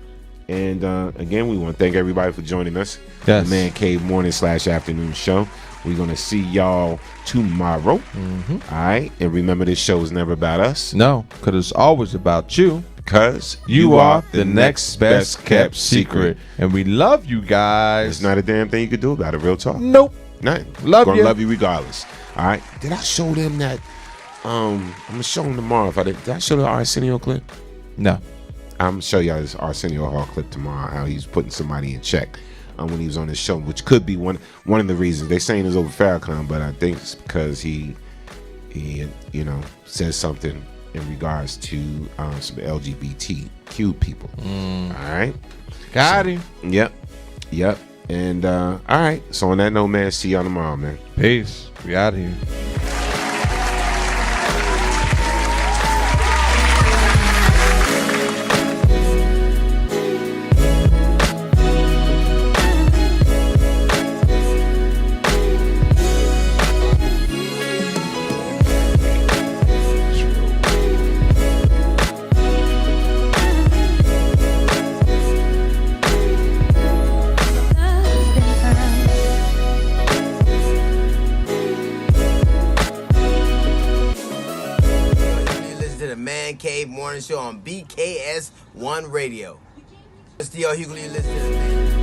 And again, we want to thank everybody for joining us.
Yes.
The Man Cave morning / afternoon show. We're going to see y'all tomorrow. All right. And remember, this show is never about us.
No, because it's always about you.
Because
you are the next best kept secret. And we love you guys.
There's not a damn thing you could do about it. Real talk.
Nope.
Nothing.
Love
Gonna
you.
love you regardless. All right. Did I show them that? I'm going to show them tomorrow. Did I show the Arsenio clip?
No.
I'm going to show y'all this Arsenio Hall clip tomorrow, how he's putting somebody in check when he was on this show, which could be one of the reasons. They're saying it's over Farrakhan, but I think it's because he says something in regards to some LGBTQ people. All right.
Got him.
Yep. And all right. So on that note, man, see y'all tomorrow, man.
Peace. We out here.
Morning show on BKS1 Radio. Still, you listen to the man.